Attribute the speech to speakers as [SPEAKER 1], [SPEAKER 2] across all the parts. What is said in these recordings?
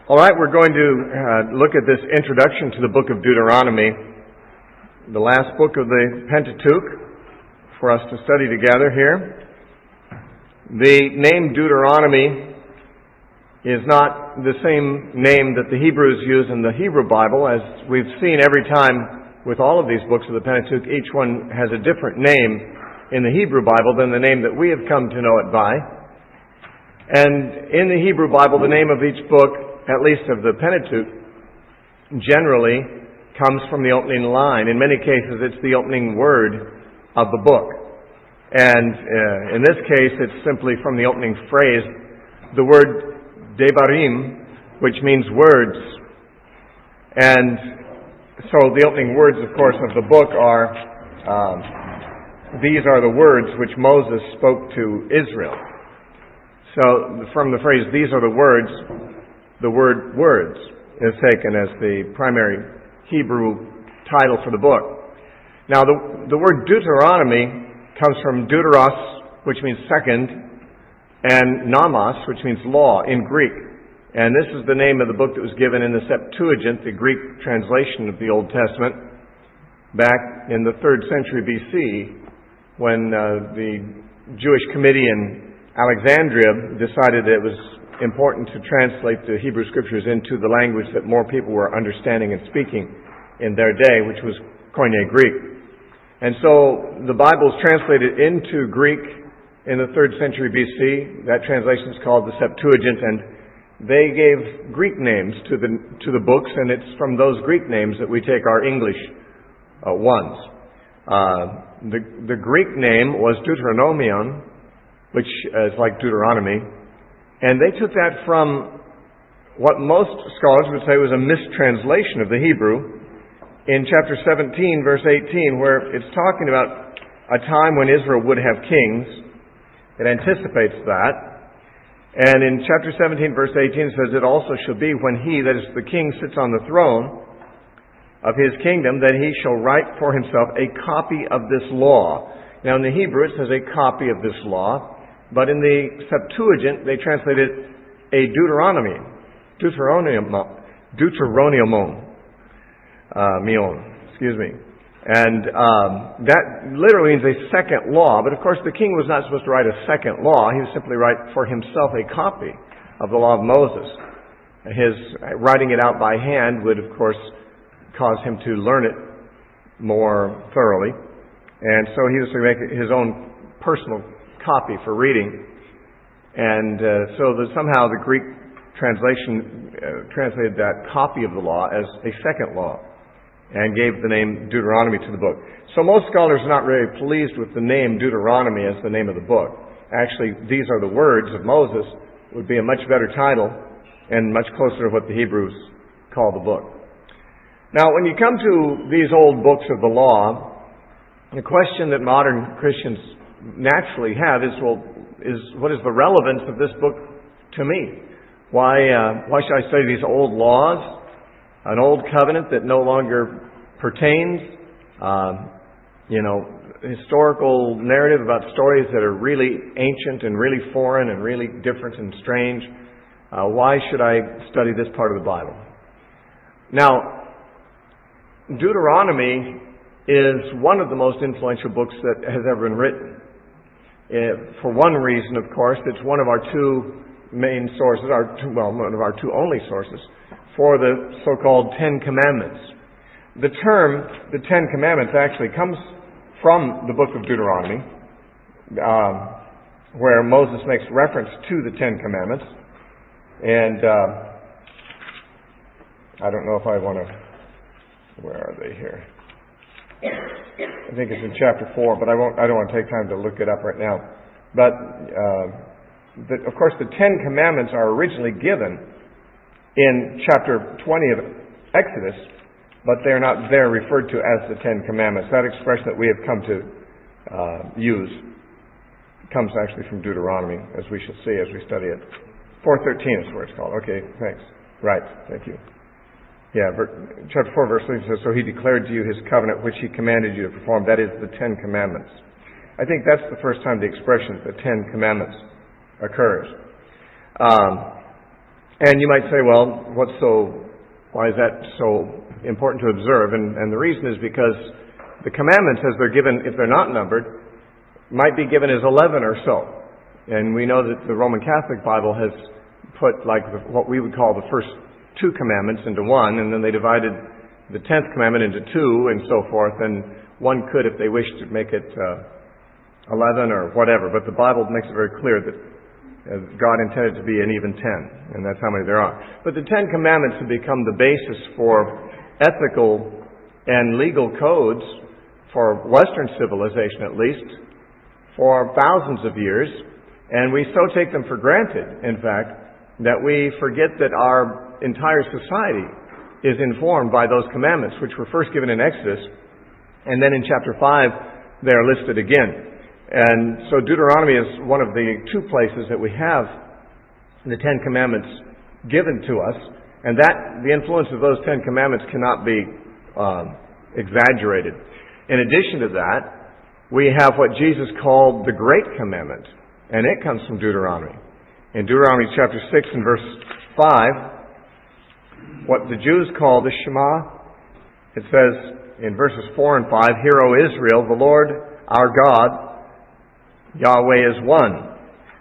[SPEAKER 1] All right, we're going to look at this introduction to the book of Deuteronomy, the last book of the Pentateuch, for us to study together here. The name Deuteronomy is not the same name that the Hebrews use in the Hebrew Bible. As we've seen every time with all of these books of the Pentateuch, each one has a different name in the Hebrew Bible than the name that we have come to know it by. And in the Hebrew Bible, the name of each book, at least of the Pentateuch, generally comes from the opening line. In many cases, it's the opening word of the book. And in this case, it's simply from the opening phrase, the word devarim, which means words. And so the opening words, of course, of the book are, these are the words which Moses spoke to Israel. So from the phrase, these are the words, the word words is taken as the primary Hebrew title for the book. Now, the word Deuteronomy comes from deuteros, which means second, and nomos, which means law in Greek. And this is the name of the book that was given in the Septuagint, the Greek translation of the Old Testament, back in the 3rd century BC, when the Jewish committee in Alexandria decided that it was important to translate the Hebrew Scriptures into the language that more people were understanding and speaking in their day, which was Koine Greek. And so the Bible is translated into Greek in the 3rd century BC. That translation is called the Septuagint, and they gave Greek names to the books, and it's from those Greek names that we take our English ones. The Greek name was Deuteronomion, which is like Deuteronomy. And they took that from what most scholars would say was a mistranslation of the Hebrew in chapter 17, verse 18, where it's talking about a time when Israel would have kings. It anticipates that. And in chapter 17, verse 18, it says, "It also shall be when he," that is the king, "sits on the throne of his kingdom, that he shall write for himself a copy of this law." Now in the Hebrew it says a copy of this law. But in the Septuagint, they translated a Deuteronomy, And that literally means a second law. But of course, the king was not supposed to write a second law. He was simply write for himself a copy of the law of Moses. His writing it out by hand would, of course, cause him to learn it more thoroughly. And so he was to make his own personal copy for reading, and so that somehow the Greek translation translated that copy of the law as a second law and gave the name Deuteronomy to the book. So most scholars are not very pleased with the name Deuteronomy as the name of the book. Actually, "These are the words of Moses" would be a much better title and much closer to what the Hebrews call the book. Now, when you come to these old books of the law, the question that modern Christians naturally have is what is the relevance of this book to me? Why should I study these old laws, an old covenant that no longer pertains, historical narrative about stories that are really ancient and really foreign and really different and strange? Why should I study this part of the Bible? Now, Deuteronomy is one of the most influential books that has ever been written. For one reason, of course, it's one of our two main sources, one of our two only sources, for the so-called Ten Commandments. The term, the Ten Commandments, actually comes from the book of Deuteronomy, where Moses makes reference to the Ten Commandments. And I don't know if I want to... Where are they here? I think it's in chapter 4, but I don't want to take time to look it up right now. But, of course, the Ten Commandments are originally given in chapter 20 of Exodus, but they're not there referred to as the Ten Commandments. That expression that we have come to use comes actually from Deuteronomy, as we shall see as we study it. 4:13 is where it's called. Okay, thanks. Right, thank you. Yeah, chapter 4, verse 3 says, "So he declared to you his covenant, which he commanded you to perform." That is the Ten Commandments. I think that's the first time the expression, the Ten Commandments, occurs. And you might say, well, why is that so important to observe? And the reason is because the commandments, as they're given, if they're not numbered, might be given as 11 or so. And we know that the Roman Catholic Bible has put what we would call the first 2 commandments into one, and then they divided the 10th commandment into 2 and so forth, and one could, if they wished, to make it 11 or whatever. But the Bible makes it very clear that God intended to be an even 10, and that's how many there are. But the 10 commandments have become the basis for ethical and legal codes for Western civilization, at least, for thousands of years. And we so take them for granted, in fact, that we forget that our entire society is informed by those commandments, which were first given in Exodus, and then in chapter 5 they are listed again. And so Deuteronomy is one of the 2 places that we have the 10 commandments given to us, and that the influence of those 10 commandments cannot be exaggerated. In addition to that, we have what Jesus called the Great Commandment, and it comes from Deuteronomy. In Deuteronomy Chapter 6 and verse 5, what the Jews call the Shema, it says in verses 4 and 5, "Hear, O Israel, the Lord our God, Yahweh is one.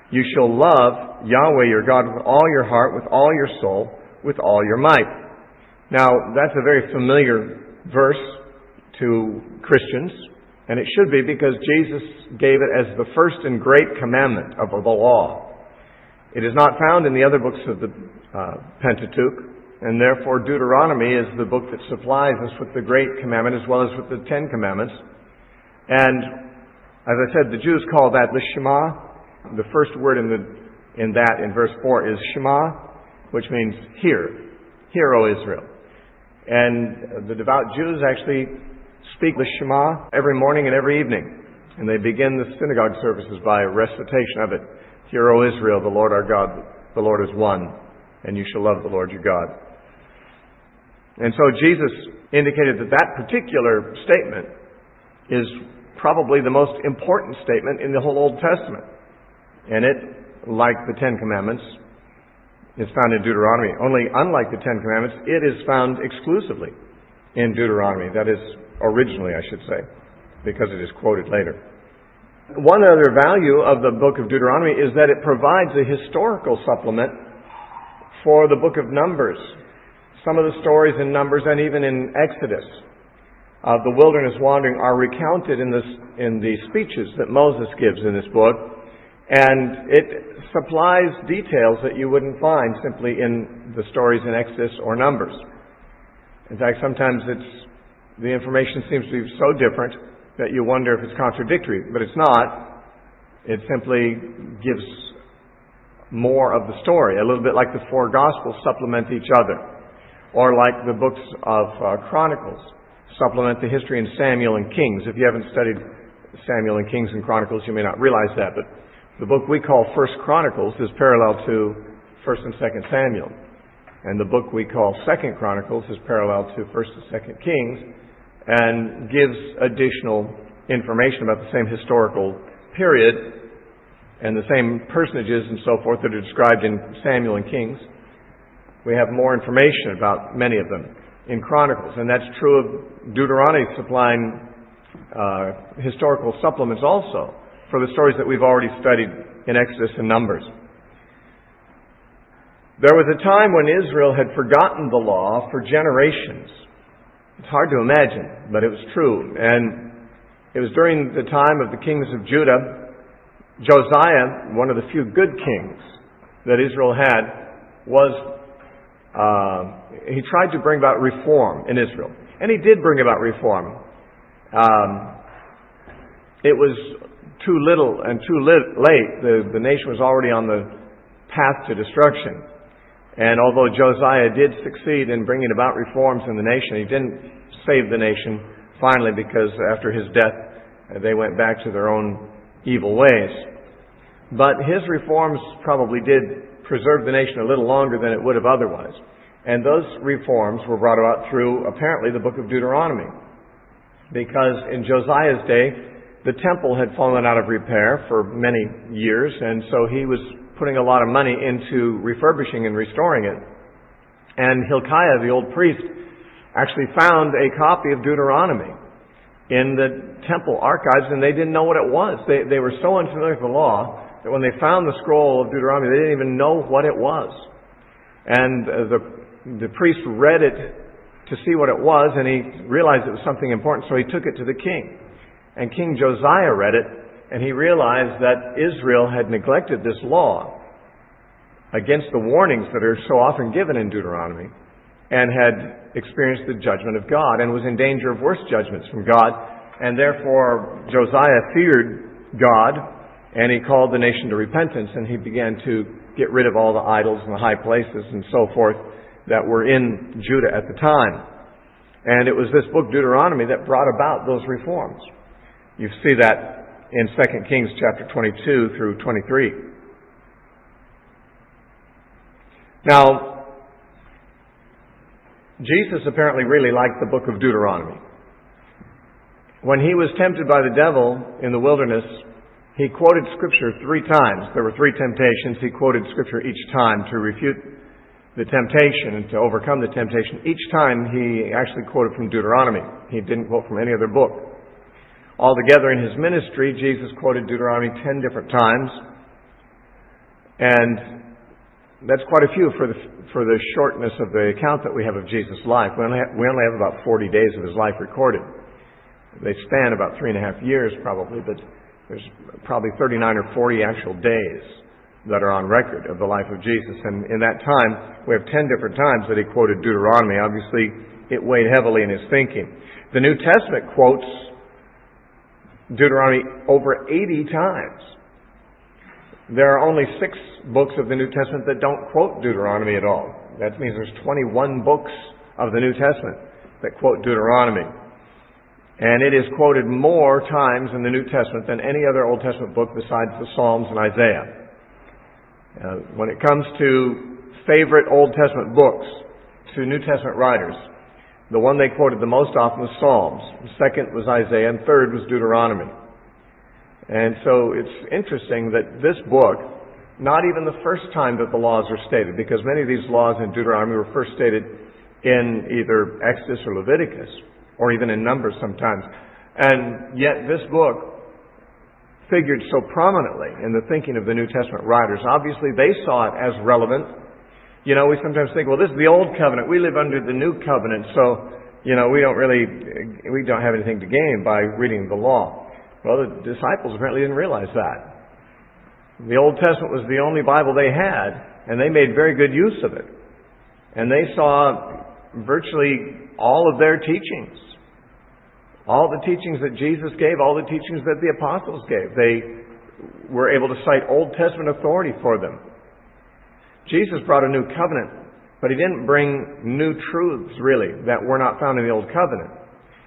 [SPEAKER 1] You shall love Yahweh your God with all your heart, with all your soul, with all your might." Now, that's a very familiar verse to Christians, and it should be, because Jesus gave it as the first and great commandment of the law. It is not found in the other books of the Pentateuch, and therefore Deuteronomy is the book that supplies us with the Great Commandment as well as with the 10 Commandments. And as I said, the Jews call that the Shema. The first word in verse 4 is Shema, which means hear. Hear, O Israel. And the devout Jews actually speak the Shema every morning and every evening. And they begin the synagogue services by a recitation of it. "Hear, O Israel, the Lord our God, the Lord is one, and you shall love the Lord your God." And so Jesus indicated that that particular statement is probably the most important statement in the whole Old Testament. And it, like the 10 Commandments, is found in Deuteronomy. Only, unlike the 10 Commandments, it is found exclusively in Deuteronomy. That is, originally, I should say, because it is quoted later. One other value of the book of Deuteronomy is that it provides a historical supplement for the book of Numbers. Some of the stories in Numbers and even in Exodus of the wilderness wandering are recounted in the speeches that Moses gives in this book, and it supplies details that you wouldn't find simply in the stories in Exodus or Numbers. In fact, sometimes the information seems to be so different that you wonder if it's contradictory, but it's not. It simply gives more of the story, a little bit like the 4 Gospels supplement each other, or like the books of Chronicles supplement the history in Samuel and Kings. If you haven't studied Samuel and Kings and Chronicles, you may not realize that, but the book we call 1 Chronicles is parallel to 1 and 2 Samuel. And the book we call 2 Chronicles is parallel to 1 and 2 Kings, and gives additional information about the same historical period and the same personages and so forth that are described in Samuel and Kings. We have more information about many of them in Chronicles, and that's true of Deuteronomy supplying historical supplements also for the stories that we've already studied in Exodus and Numbers. There was a time when Israel had forgotten the law for generations. It's hard to imagine, but it was true. And it was during the time of the kings of Judah. Josiah, one of the few good kings that Israel had, he tried to bring about reform in Israel. And he did bring about reform. It was too little and too late. The nation was already on the path to destruction. And although Josiah did succeed in bringing about reforms in the nation, he didn't save the nation finally, because after his death they went back to their own evil ways. But his reforms probably did preserve the nation a little longer than it would have otherwise. And those reforms were brought about through, apparently, the book of Deuteronomy. Because in Josiah's day, the temple had fallen out of repair for many years, and so he was putting a lot of money into refurbishing and restoring it. And Hilkiah, the old priest, actually found a copy of Deuteronomy in the temple archives, and they didn't know what it was. They were so unfamiliar with the law that when they found the scroll of Deuteronomy, they didn't even know what it was. And the priest read it to see what it was, and he realized it was something important, so he took it to the king. And King Josiah read it, and he realized that Israel had neglected this law against the warnings that are so often given in Deuteronomy, and had experienced the judgment of God, and was in danger of worse judgments from God. And therefore Josiah feared God, and he called the nation to repentance, and he began to get rid of all the idols and the high places and so forth that were in Judah at the time. And it was this book, Deuteronomy, that brought about those reforms. You see that in 2 Kings chapter 22 through 23. Now, Jesus apparently really liked the book of Deuteronomy. When he was tempted by the devil in the wilderness, he quoted Scripture 3 times. There were 3 temptations. He quoted Scripture each time to refute the temptation and to overcome the temptation. Each time he actually quoted from Deuteronomy. He didn't quote from any other book. Altogether in his ministry, Jesus quoted Deuteronomy 10 different times. And that's quite a few for the shortness of the account that we have of Jesus' life. We only have about 40 days of his life recorded. They span about 3.5 years probably, but there's probably 39 or 40 actual days that are on record of the life of Jesus. And in that time, we have 10 different times that he quoted Deuteronomy. Obviously, it weighed heavily in his thinking. The New Testament quotes Deuteronomy over 80 times. There are only 6 books of the New Testament that don't quote Deuteronomy at all. That means there's 21 books of the New Testament that quote Deuteronomy. And it is quoted more times in the New Testament than any other Old Testament book besides the Psalms and Isaiah. When it comes to favorite Old Testament books to New Testament writers, the one they quoted the most often was Psalms. The second was Isaiah, and third was Deuteronomy. And so it's interesting that this book, not even the first time that the laws are stated, because many of these laws in Deuteronomy were first stated in either Exodus or Leviticus, or even in Numbers sometimes. And yet this book figured so prominently in the thinking of the New Testament writers. Obviously, they saw it as relevant. You know, we sometimes think, well, this is the Old Covenant. We live under the New Covenant, so, we don't have anything to gain by reading the law. Well, the disciples apparently didn't realize that. The Old Testament was the only Bible they had, and they made very good use of it. And they saw virtually all of their teachings. All the teachings that Jesus gave, all the teachings that the apostles gave. They were able to cite Old Testament authority for them. Jesus brought a new covenant, but he didn't bring new truths, really, that were not found in the Old Covenant.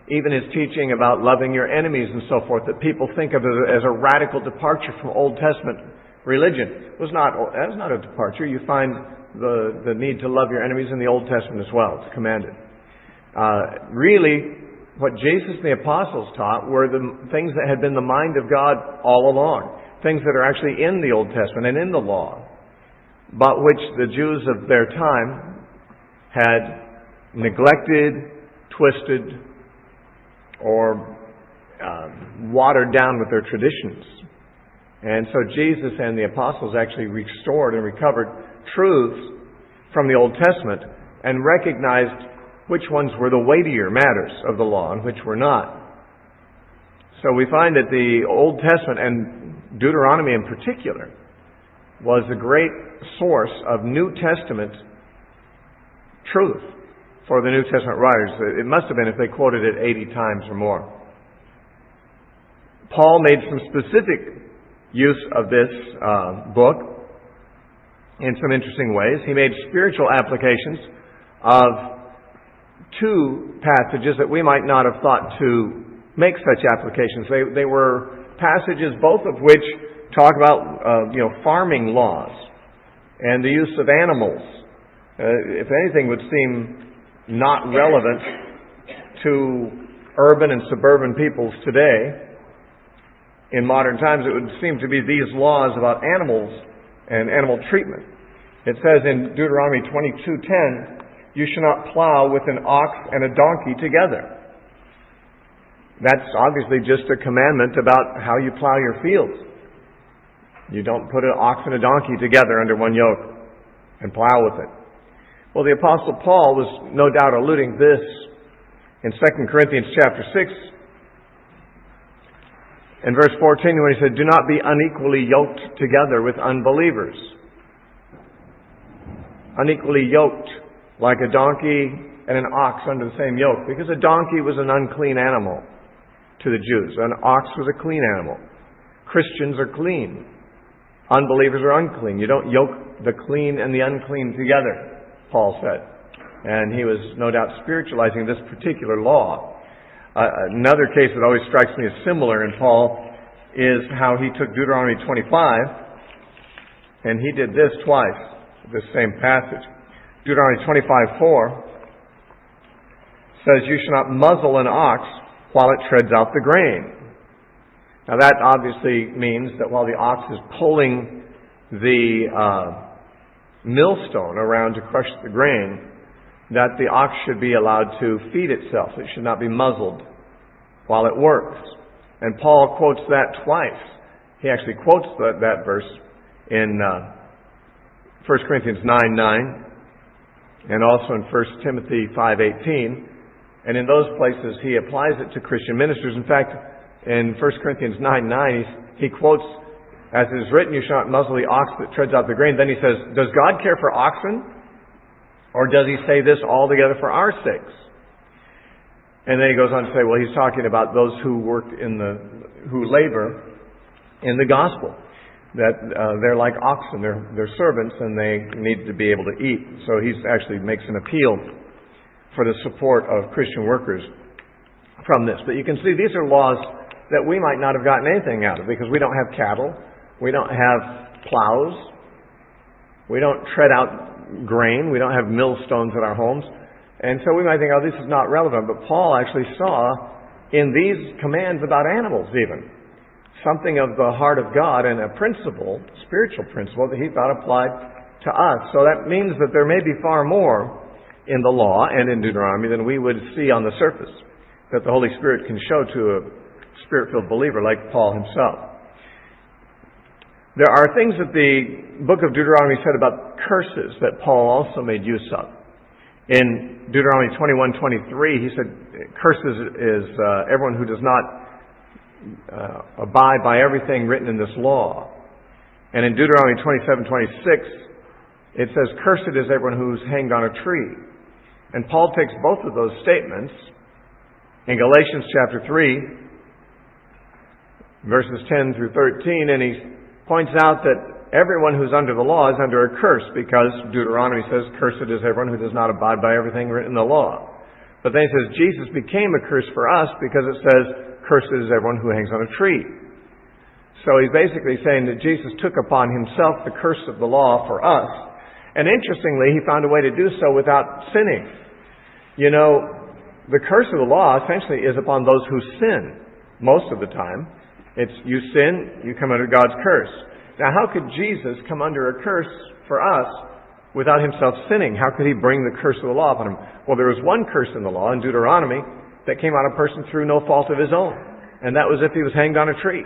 [SPEAKER 1] Even his teaching about loving your enemies and so forth, that people think of as a radical departure from Old Testament religion, that was not a departure. You find the need to love your enemies in the Old Testament as well. It's commanded. Really, what Jesus and the apostles taught were the things that had been the mind of God all along. Things that are actually in the Old Testament and in the law, but which the Jews of their time had neglected, twisted, or watered down with their traditions. And so Jesus and the apostles actually restored and recovered truths from the Old Testament and recognized which ones were the weightier matters of the law and which were not. So we find that the Old Testament, and Deuteronomy in particular, was a great source of New Testament truth for the New Testament writers. It must have been if they quoted it 80 times or more. Paul made some specific use of this book in some interesting ways. He made spiritual applications of 2 passages that we might not have thought to make such applications. They were passages both of which talk about farming laws and the use of animals. If anything would seem not relevant to urban and suburban peoples today, in modern times it would seem to be these laws about animals and animal treatment. It says in Deuteronomy 22:10, "You shall not plow with an ox and a donkey together." That's obviously just a commandment about how you plow your fields. You don't put an ox and a donkey together under one yoke and plow with it. Well, the Apostle Paul was no doubt alluding this in 2 Corinthians chapter 6 and verse 14 when he said, "Do not be unequally yoked together with unbelievers." Unequally yoked, like a donkey and an ox under the same yoke, because a donkey was an unclean animal to the Jews. An ox was a clean animal. Christians are clean. Unbelievers are unclean. You don't yoke the clean and the unclean together, Paul said. And he was no doubt spiritualizing this particular law. Another case that always strikes me as similar in Paul is how he took Deuteronomy 25, and he did this twice, this same passage. Deuteronomy 25:4 says, "You shall not muzzle an ox while it treads out the grain." Now that obviously means that while the ox is pulling the millstone around to crush the grain, that the ox should be allowed to feed itself. It should not be muzzled while it works. And Paul quotes that twice. He actually quotes that verse in 1 Corinthians 9:9 and also in 1 Timothy 5:18. And in those places he applies it to Christian ministers. In fact, in 1 Corinthians 9:9, he quotes, "As it is written, you shall not muzzle the ox that treads out the grain." Then he says, "Does God care for oxen? Or does he say this altogether for our sakes?" And then he goes on to say, well, he's talking about those who who labor in the gospel. That they're like oxen, they're servants, and they need to be able to eat. So he actually makes an appeal for the support of Christian workers from this. But you can see these are laws that we might not have gotten anything out of, because we don't have cattle, we don't have plows, we don't tread out grain, we don't have millstones in our homes. And so we might think, oh, this is not relevant. But Paul actually saw in these commands about animals even something of the heart of God and a principle, spiritual principle, that he thought applied to us. So that means that there may be far more in the law and in Deuteronomy than we would see on the surface, that the Holy Spirit can show to a Spirit-filled believer like Paul himself. There are things that the book of Deuteronomy said about curses that Paul also made use of. In Deuteronomy 21:23, he said, curses is everyone who does not abide by everything written in this law. And in Deuteronomy 27:26, it says, cursed is everyone who's hanged on a tree. And Paul takes both of those statements in Galatians chapter 3, verses 10 through 13, and he points out that everyone who's under the law is under a curse, because Deuteronomy says, cursed is everyone who does not abide by everything written in the law. But then he says, Jesus became a curse for us, because it says, cursed is everyone who hangs on a tree. So he's basically saying that Jesus took upon himself the curse of the law for us. And interestingly, he found a way to do so without sinning. You know, the curse of the law essentially is upon those who sin most of the time. It's you sin, you come under God's curse. Now, how could Jesus come under a curse for us without himself sinning? How could he bring the curse of the law upon him? Well, there was one curse in the law, in Deuteronomy, that came on a person through no fault of his own. And that was if he was hanged on a tree.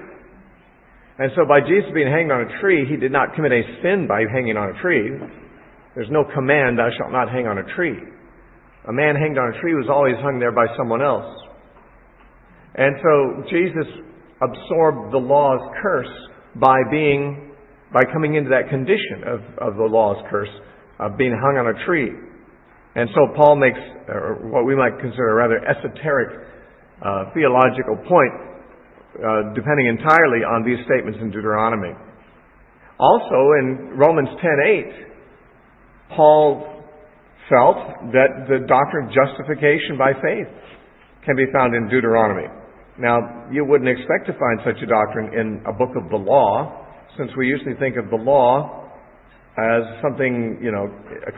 [SPEAKER 1] And so by Jesus being hanged on a tree, he did not commit a sin by hanging on a tree. There's no command, thou shalt not hang on a tree. A man hanged on a tree was always hung there by someone else. And so Jesus absorbed the law's curse by coming into that condition of the law's curse, of being hung on a tree. And so Paul makes what we might consider a rather esoteric theological point, depending entirely on these statements in Deuteronomy. Also, in Romans 10:8, Paul felt that the doctrine of justification by faith can be found in Deuteronomy. Now, you wouldn't expect to find such a doctrine in a book of the law, since we usually think of the law as something,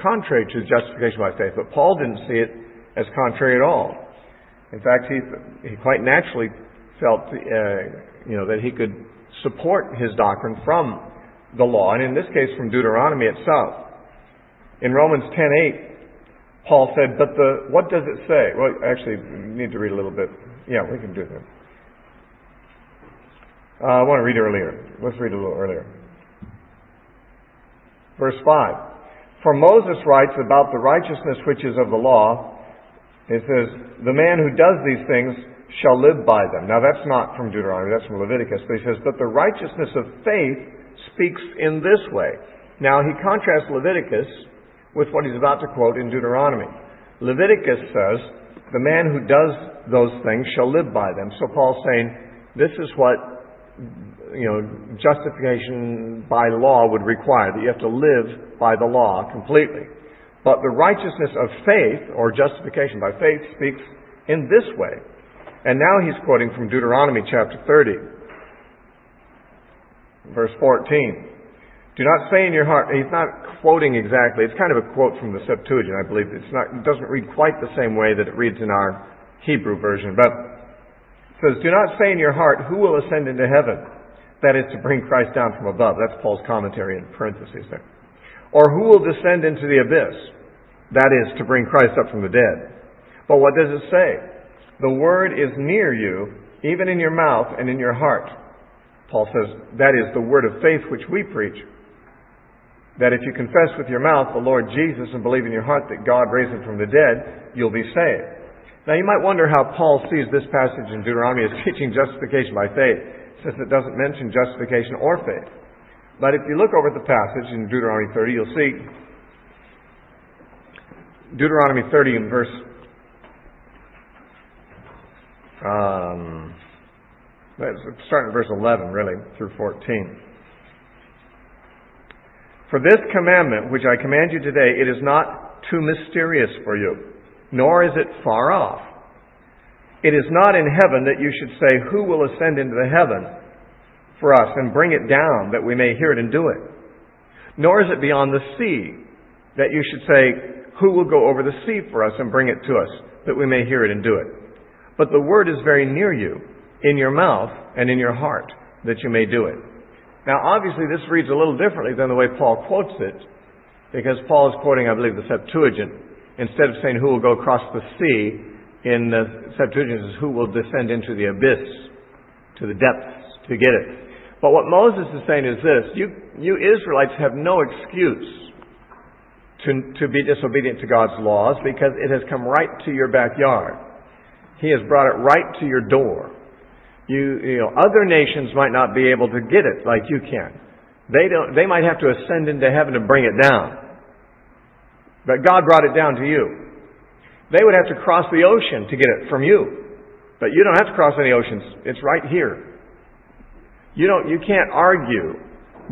[SPEAKER 1] contrary to justification by faith. But Paul didn't see it as contrary at all. In fact, he quite naturally felt, that he could support his doctrine from the law, and in this case from Deuteronomy itself. In Romans 10:8, Paul said, what does it say? Well, actually, we need to read a little bit. Yeah, we can do that. I want to read earlier. Let's read a little earlier. Verse 5. For Moses writes about the righteousness which is of the law. It says, the man who does these things shall live by them. Now that's not from Deuteronomy, that's from Leviticus. But he says, but the righteousness of faith speaks in this way. Now he contrasts Leviticus with what he's about to quote in Deuteronomy. Leviticus says, the man who does those things shall live by them. So Paul's saying, this is what justification by law would require, that you have to live by the law completely. But the righteousness of faith, or justification by faith, speaks in this way. And now he's quoting from Deuteronomy Chapter 30, verse 14. Do not say in your heart, he's not quoting exactly, it's kind of a quote from the Septuagint, I believe. It doesn't read quite the same way that it reads in our Hebrew version, but it says, do not say in your heart, who will ascend into heaven? That is to bring Christ down from above. That's Paul's commentary in parentheses there. Or who will descend into the abyss? That is to bring Christ up from the dead. But what does it say? The word is near you, even in your mouth and in your heart. Paul says, that is the word of faith which we preach. That if you confess with your mouth the Lord Jesus and believe in your heart that God raised him from the dead, you'll be saved. Now you might wonder how Paul sees this passage in Deuteronomy as teaching justification by faith, since it doesn't mention justification or faith. But if you look over at the passage in Deuteronomy 30, you'll see Deuteronomy 30 in verse starting in verse 11, really, through 14. For this commandment, which I command you today, it is not too mysterious for you, nor is it far off. It is not in heaven that you should say, who will ascend into the heaven for us and bring it down that we may hear it and do it? Nor is it beyond the sea that you should say, who will go over the sea for us and bring it to us that we may hear it and do it? But the word is very near you, in your mouth and in your heart, that you may do it. Now, obviously, this reads a little differently than the way Paul quotes it, because Paul is quoting, I believe, the Septuagint. Instead of saying who will go across the sea, in the Septuagint it says who will descend into the abyss, to the depths, to get it. But what Moses is saying is this: you Israelites have no excuse to be disobedient to God's laws, because it has come right to your backyard. He has brought it right to your door. Other nations might not be able to get it like you can. They might have to ascend into heaven to bring it down. But God brought it down to you. They would have to cross the ocean to get it from you. But you don't have to cross any oceans. It's right here. You can't argue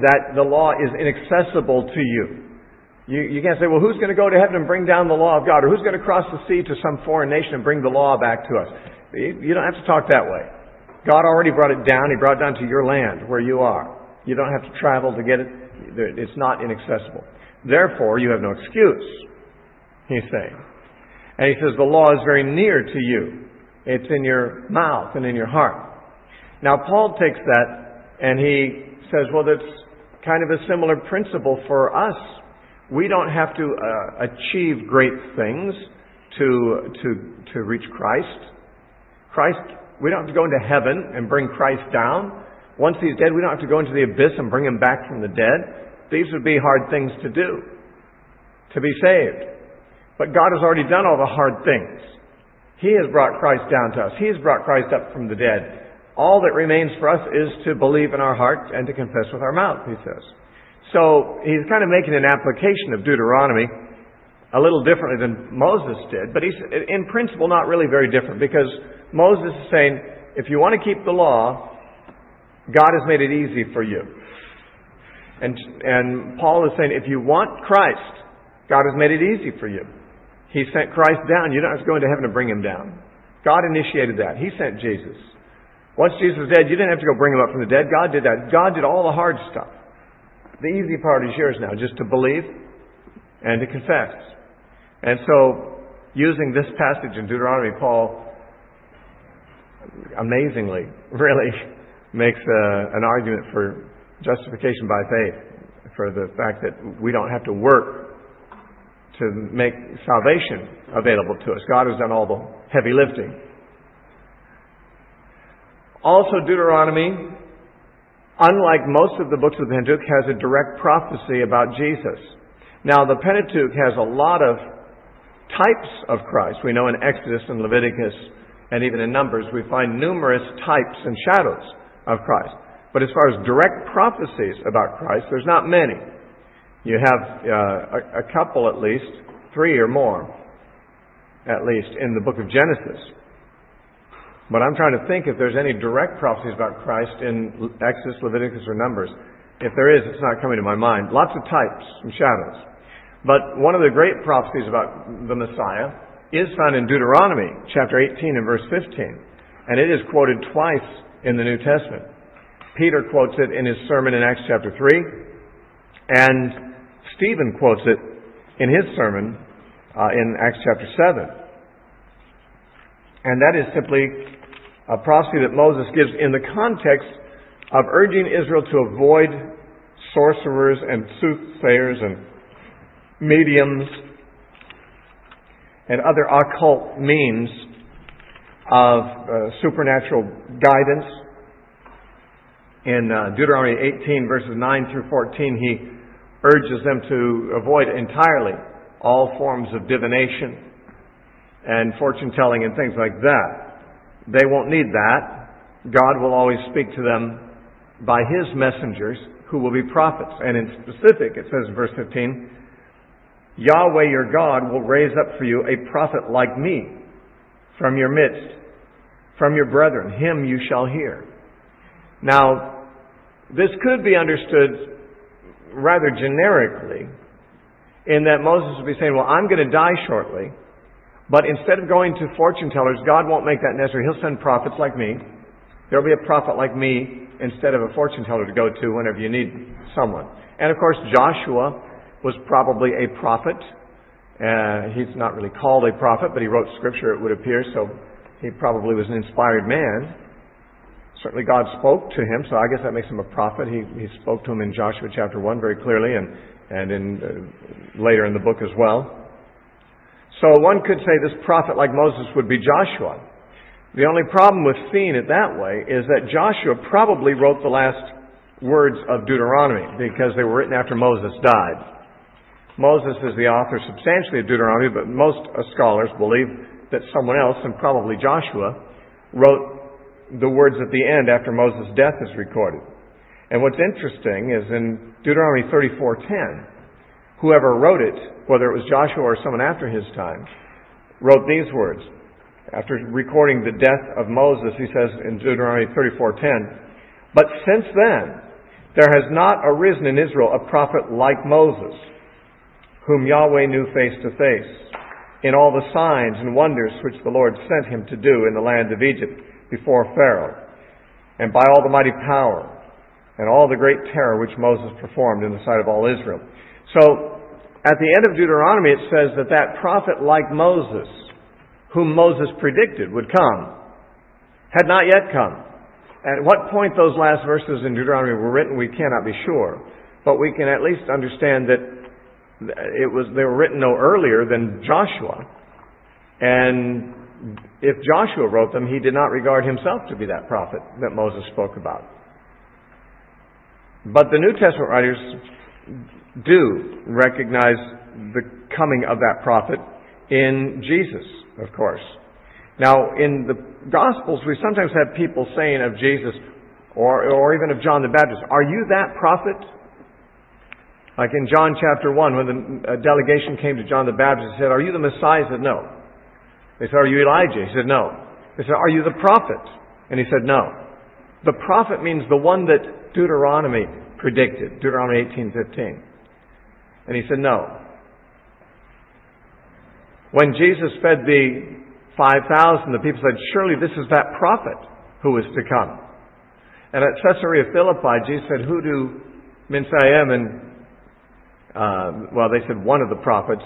[SPEAKER 1] that the law is inaccessible to you. You can't say, well, who's going to go to heaven and bring down the law of God? Or who's going to cross the sea to some foreign nation and bring the law back to us? You don't have to talk that way. God already brought it down. He brought it down to your land where you are. You don't have to travel to get it. It's not inaccessible. Therefore, you have no excuse, he's saying. And he says the law is very near to you. It's in your mouth and in your heart. Now, Paul takes that and he says, well, that's kind of a similar principle for us. We don't have to achieve great things to reach Christ. We don't have to go into heaven and bring Christ down. Once he's dead, we don't have to go into the abyss and bring him back from the dead. These would be hard things to do, to be saved. But God has already done all the hard things. He has brought Christ down to us. He has brought Christ up from the dead. All that remains for us is to believe in our heart and to confess with our mouth, he says. So he's kind of making an application of Deuteronomy a little differently than Moses did, but he's in principle not really very different, because Moses is saying, if you want to keep the law, God has made it easy for you. And Paul is saying, if you want Christ, God has made it easy for you. He sent Christ down. You don't have to go into heaven to bring him down. God initiated that. He sent Jesus. Once Jesus was dead, you didn't have to go bring him up from the dead. God did that. God did all the hard stuff. The easy part is yours now, just to believe and to confess. And so, using this passage in Deuteronomy, Paul amazingly really makes an argument for justification by faith. for the fact that we don't have to work to make salvation available to us. God has done all the heavy lifting. Also, Deuteronomy, unlike most of the books of the Pentateuch, has a direct prophecy about Jesus. Now, the Pentateuch has a lot of types of Christ. We know in Exodus and Leviticus and even in Numbers we find numerous types and shadows of Christ. But as far as direct prophecies about Christ, there's not many. You have a couple at least, 3 or more, at least, in the book of Genesis. But I'm trying to think if there's any direct prophecies about Christ in Exodus, Leviticus, or Numbers. If there is, it's not coming to my mind. Lots of types and shadows. But one of the great prophecies about the Messiah is found in Deuteronomy Chapter 18 and verse 15. And it is quoted twice in the New Testament. Peter quotes it in his sermon in Acts chapter 3. And Stephen quotes it in his sermon in Acts chapter 7. And that is simply a prophecy that Moses gives in the context of urging Israel to avoid sorcerers and soothsayers and mediums and other occult means of supernatural guidance. In Deuteronomy 18 verses 9 through 14, he urges them to avoid entirely all forms of divination and fortune-telling and things like that. They won't need that. God will always speak to them by His messengers, who will be prophets. And in specific, it says in verse 15, Yahweh your God will raise up for you a prophet like me from your midst, from your brethren. Him you shall hear. Now, this could be understood rather generically, in that Moses would be saying, well, I'm going to die shortly, but instead of going to fortune tellers, God won't make that necessary. He'll send prophets like me. There'll be a prophet like me instead of a fortune teller to go to whenever you need someone. And of course, Joshua was probably a prophet. He's not really called a prophet, but he wrote Scripture, it would appear, so he probably was an inspired man. Certainly God spoke to him, so I guess that makes him a prophet. He spoke to him in Joshua chapter 1 very clearly, and in later in the book as well. So one could say this prophet like Moses would be Joshua. The only problem with seeing it that way is that Joshua probably wrote the last words of Deuteronomy because they were written after Moses died. Moses is the author substantially of Deuteronomy, but most scholars believe that someone else, and probably Joshua, wrote the words at the end after Moses' death is recorded. And what's interesting is in Deuteronomy 34:10, whoever wrote it, whether it was Joshua or someone after his time, wrote these words. After recording the death of Moses, he says in Deuteronomy 34:10, "But since then, there has not arisen in Israel a prophet like Moses, whom Yahweh knew face to face, in all the signs and wonders which the Lord sent him to do in the land of Egypt before Pharaoh, and by all the mighty power and all the great terror which Moses performed in the sight of all Israel." So, at the end of Deuteronomy, it says that that prophet like Moses, whom Moses predicted would come, had not yet come. At what point those last verses in Deuteronomy were written, we cannot be sure. But we can at least understand that they were written no earlier than Joshua. And if Joshua wrote them, he did not regard himself to be that prophet that Moses spoke about. But the New Testament writers do recognize the coming of that prophet in Jesus, of course. Now, in the Gospels, we sometimes have people saying of Jesus, or even of John the Baptist, "Are you that prophet?" Like in John chapter 1, when the delegation came to John the Baptist, he said, "Are you the Messiah?" He said, "No." They said, "Are you Elijah?" He said, "No." They said, "Are you the prophet?" And he said, "No." The prophet means the one that Deuteronomy predicted, Deuteronomy 18:15. And he said, "No." When Jesus fed the 5,000, the people said, "Surely this is that prophet who is to come." And at Caesarea Philippi, Jesus said, "Who do men say I am?" And they said, "One of the prophets."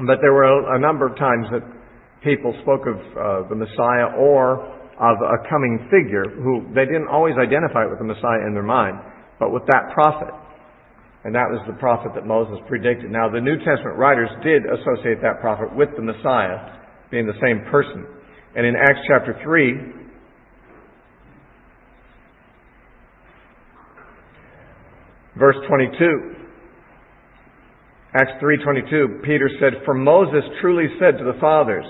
[SPEAKER 1] But there were a number of times that people spoke of the Messiah or of a coming figure who they didn't always identify with the Messiah in their mind, but with that prophet. And that was the prophet that Moses predicted. Now, the New Testament writers did associate that prophet with the Messiah, being the same person. And in Acts chapter 3, verse 22, Acts 3:22, Peter said, "For Moses truly said to the fathers,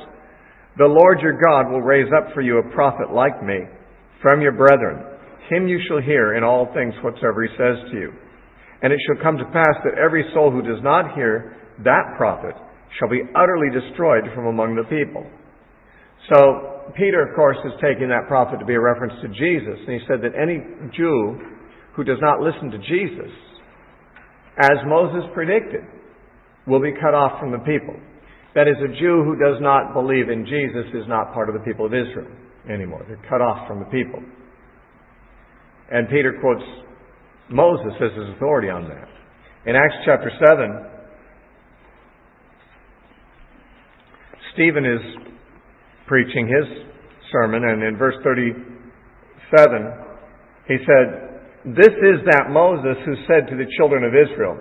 [SPEAKER 1] 'The Lord your God will raise up for you a prophet like me from your brethren. Him you shall hear in all things whatsoever he says to you. And it shall come to pass that every soul who does not hear that prophet shall be utterly destroyed from among the people.'" So Peter, of course, is taking that prophet to be a reference to Jesus. And he said that any Jew who does not listen to Jesus, as Moses predicted, will be cut off from the people. That is, a Jew who does not believe in Jesus is not part of the people of Israel anymore. They're cut off from the people. And Peter quotes Moses as his authority on that. In Acts chapter 7, Stephen is preaching his sermon, and in verse 37, he said, "This is that Moses who said to the children of Israel,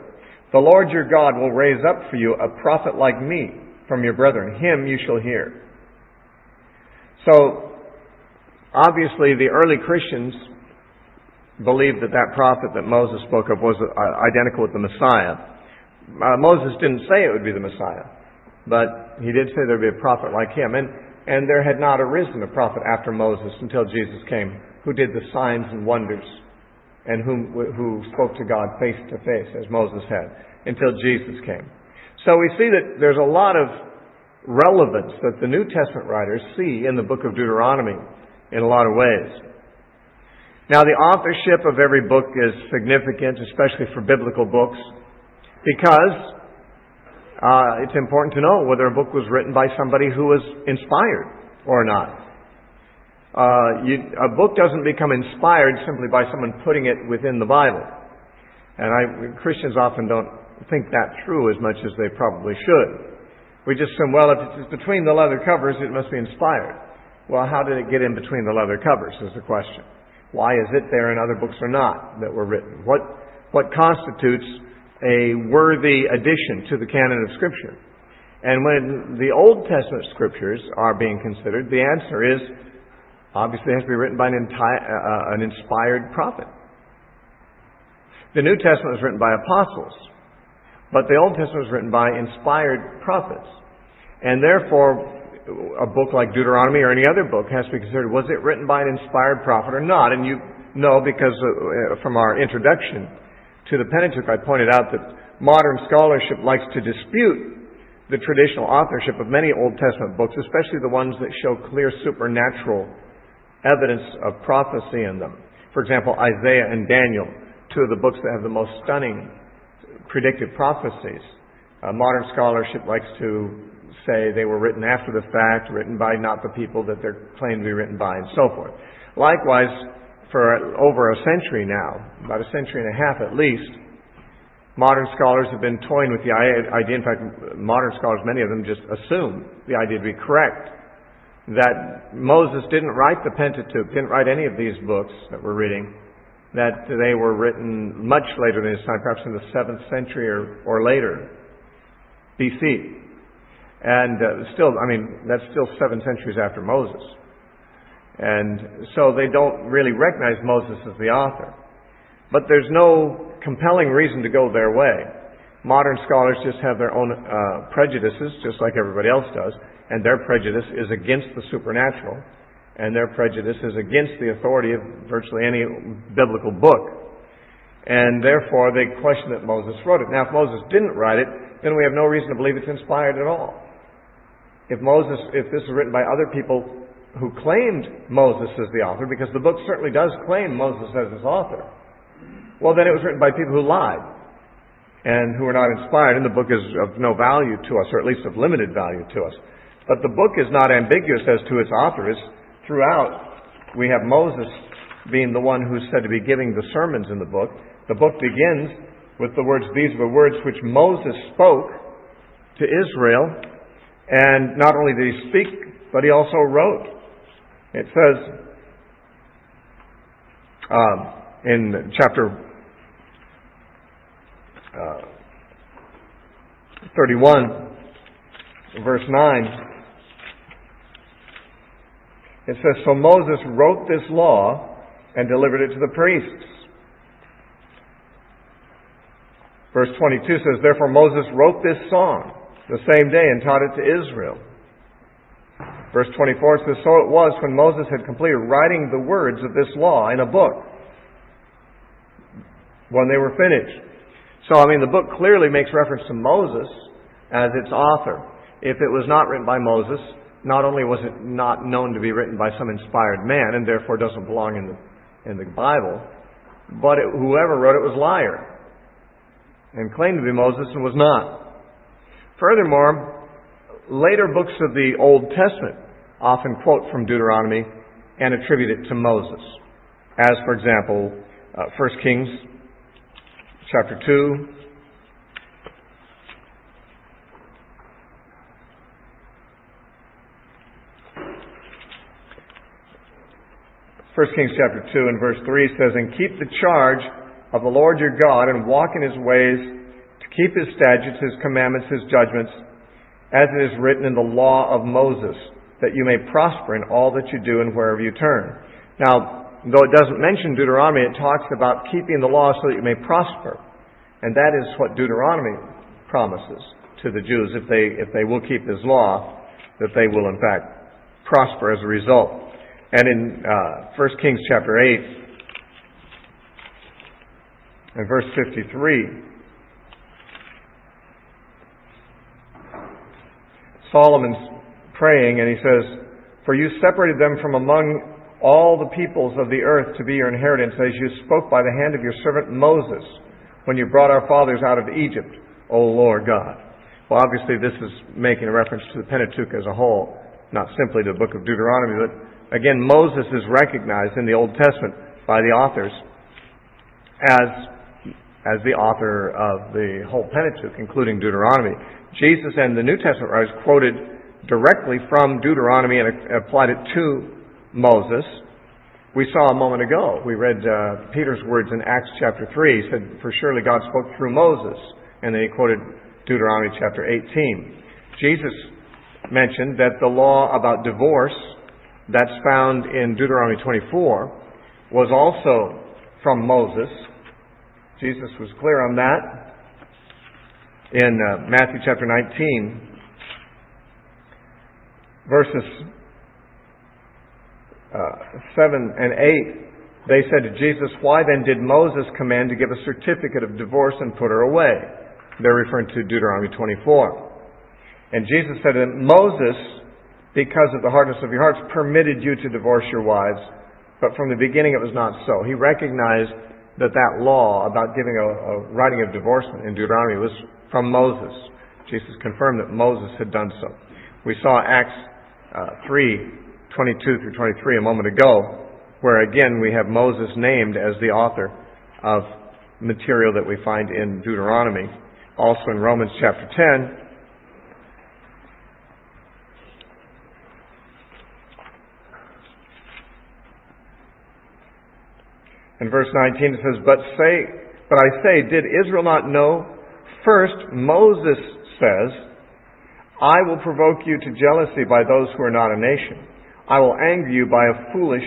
[SPEAKER 1] 'The Lord your God will raise up for you a prophet like me from your brethren. Him you shall hear.'" So, obviously, the early Christians believed that that prophet that Moses spoke of was identical with the Messiah. Moses didn't say it would be the Messiah, but he did say there would be a prophet like him. And there had not arisen a prophet after Moses until Jesus came, who did the signs and wonders, and who spoke to God face to face, as Moses had, until Jesus came. So we see that there's a lot of relevance that the New Testament writers see in the book of Deuteronomy in a lot of ways. Now, the authorship of every book is significant, especially for biblical books, because it's important to know whether a book was written by somebody who was inspired or not. A book doesn't become inspired simply by someone putting it within the Bible. And Christians often don't think that through as much as they probably should. We just assume, well, if it's between the leather covers, it must be inspired. Well, how did it get in between the leather covers is the question. Why is it there and other books are not that were written? What constitutes a worthy addition to the canon of Scripture? And when the Old Testament Scriptures are being considered, the answer is, obviously, it has to be written by an inspired prophet. The New Testament was written by apostles, but the Old Testament was written by inspired prophets. And therefore, a book like Deuteronomy or any other book has to be considered, was it written by an inspired prophet or not? And you know, because from our introduction to the Pentateuch, I pointed out that modern scholarship likes to dispute the traditional authorship of many Old Testament books, especially the ones that show clear supernatural evidence of prophecy in them. For example, Isaiah and Daniel, two of the books that have the most stunning predictive prophecies. Modern scholarship likes to say they were written after the fact, written by not the people that they're claimed to be written by, and so forth. Likewise, for over a century now, about a century and a half at least, modern scholars have been toying with the idea, in fact, modern scholars, many of them just assume the idea to be correct, that Moses didn't write the Pentateuch, didn't write any of these books that we're reading, that they were written much later than his time, perhaps in the 7th century or later, BC. And that's still 7 centuries after Moses. And so they don't really recognize Moses as the author. But there's no compelling reason to go their way. Modern scholars just have their own prejudices, just like everybody else does, and their prejudice is against the supernatural, and their prejudice is against the authority of virtually any biblical book. And therefore, they question that Moses wrote it. Now, if Moses didn't write it, then we have no reason to believe it's inspired at all. If this is written by other people who claimed Moses as the author, because the book certainly does claim Moses as its author, well, then it was written by people who lied and who were not inspired, and the book is of no value to us, or at least of limited value to us. But the book is not ambiguous as to its author. Throughout, we have Moses being the one who's said to be giving the sermons in the book. The book begins with the words, "These were words which Moses spoke to Israel." And not only did he speak, but he also wrote. It says in chapter 31, verse 9, it says, "So Moses wrote this law and delivered it to the priests." Verse 22 says, "Therefore Moses wrote this song the same day and taught it to Israel." Verse 24 says, "So it was when Moses had completed writing the words of this law in a book, when they were finished." So, the book clearly makes reference to Moses as its author. If it was not written by Moses, not only was it not known to be written by some inspired man, and therefore doesn't belong in the Bible, but whoever wrote it was a liar, and claimed to be Moses and was not. Furthermore, later books of the Old Testament often quote from Deuteronomy and attribute it to Moses. As, for example, 1 Kings chapter 2, and verse 3 says, "And keep the charge of the Lord your God, and walk in His ways, to keep His statutes, His commandments, His judgments, as it is written in the law of Moses, that you may prosper in all that you do and wherever you turn." Now, though it doesn't mention Deuteronomy, it talks about keeping the law so that you may prosper. And that is what Deuteronomy promises to the Jews. If they will keep His law, that they will in fact prosper as a result. And in 1 Kings chapter 8 and verse 53, Solomon's praying and he says, "For you separated them from among all the peoples of the earth to be your inheritance, as you spoke by the hand of your servant Moses, when you brought our fathers out of Egypt, O Lord God." Well, obviously this is making a reference to the Pentateuch as a whole, not simply to the book of Deuteronomy, but again, Moses is recognized in the Old Testament by the authors as the author of the whole Pentateuch, including Deuteronomy. Jesus and the New Testament writers quoted directly from Deuteronomy and applied it to Moses. We saw a moment ago, we read Peter's words in Acts chapter 3. He said, "For surely God spoke through Moses." And then he quoted Deuteronomy chapter 18. Jesus mentioned that the law about divorce that's found in Deuteronomy 24 was also from Moses. Jesus was clear on that in Matthew chapter 19, verses 7 and 8. They said to Jesus, "Why then did Moses command to give a certificate of divorce and put her away?" They're referring to Deuteronomy 24. And Jesus said to them, "Moses, because of the hardness of your hearts, permitted you to divorce your wives, but from the beginning it was not so." He recognized that law about giving a writing of divorcement in Deuteronomy was from Moses. Jesus confirmed that Moses had done so. We saw Acts 3:22 through 23 a moment ago, where again we have Moses named as the author of material that we find in Deuteronomy. Also in Romans chapter 10, in verse 19 it says, But I say, did Israel not know? First, Moses says, I will provoke you to jealousy by those who are not a nation. I will anger you by a foolish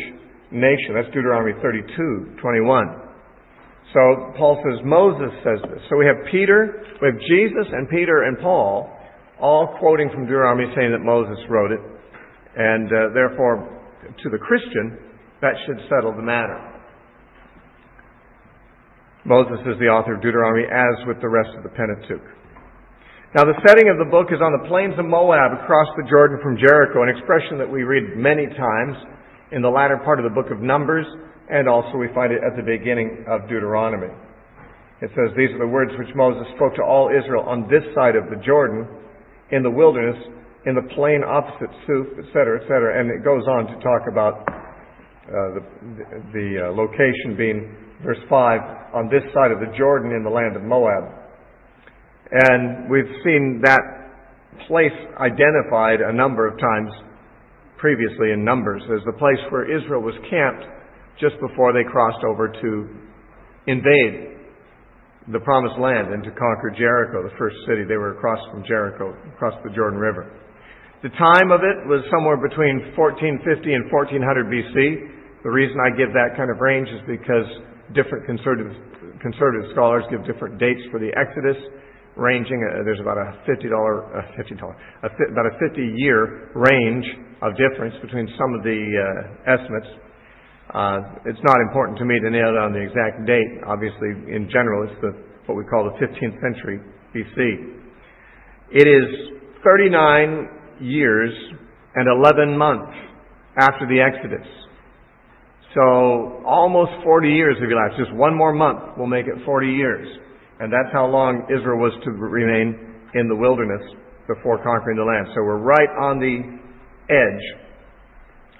[SPEAKER 1] nation. That's Deuteronomy 32:21. So Paul says Moses says this. So we have Jesus and Peter and Paul all quoting from Deuteronomy saying that Moses wrote it. And therefore, to the Christian, that should settle the matter. Moses is the author of Deuteronomy, as with the rest of the Pentateuch. Now, the setting of the book is on the plains of Moab across the Jordan from Jericho, an expression that we read many times in the latter part of the book of Numbers, and also we find it at the beginning of Deuteronomy. It says, These are the words which Moses spoke to all Israel on this side of the Jordan, in the wilderness, in the plain opposite Suph, etc., etc. And it goes on to talk about the location being, verse 5, on this side of the Jordan in the land of Moab. And we've seen that place identified a number of times previously in Numbers as the place where Israel was camped just before they crossed over to invade the Promised Land and to conquer Jericho, the first city. They were across from Jericho, across the Jordan River. The time of it was somewhere between 1450 and 1400 BC. The reason I give that kind of range is because different conservative scholars give different dates for the Exodus, ranging. There's about a about a 50-year range of difference between some of the estimates. It's not important to me to nail down the exact date. Obviously, in general, it's what we call the 15th century BC. It is 39 years and 11 months after the Exodus. So almost 40 years have elapsed. Just one more month will make it 40 years. And that's how long Israel was to remain in the wilderness before conquering the land. So we're right on the edge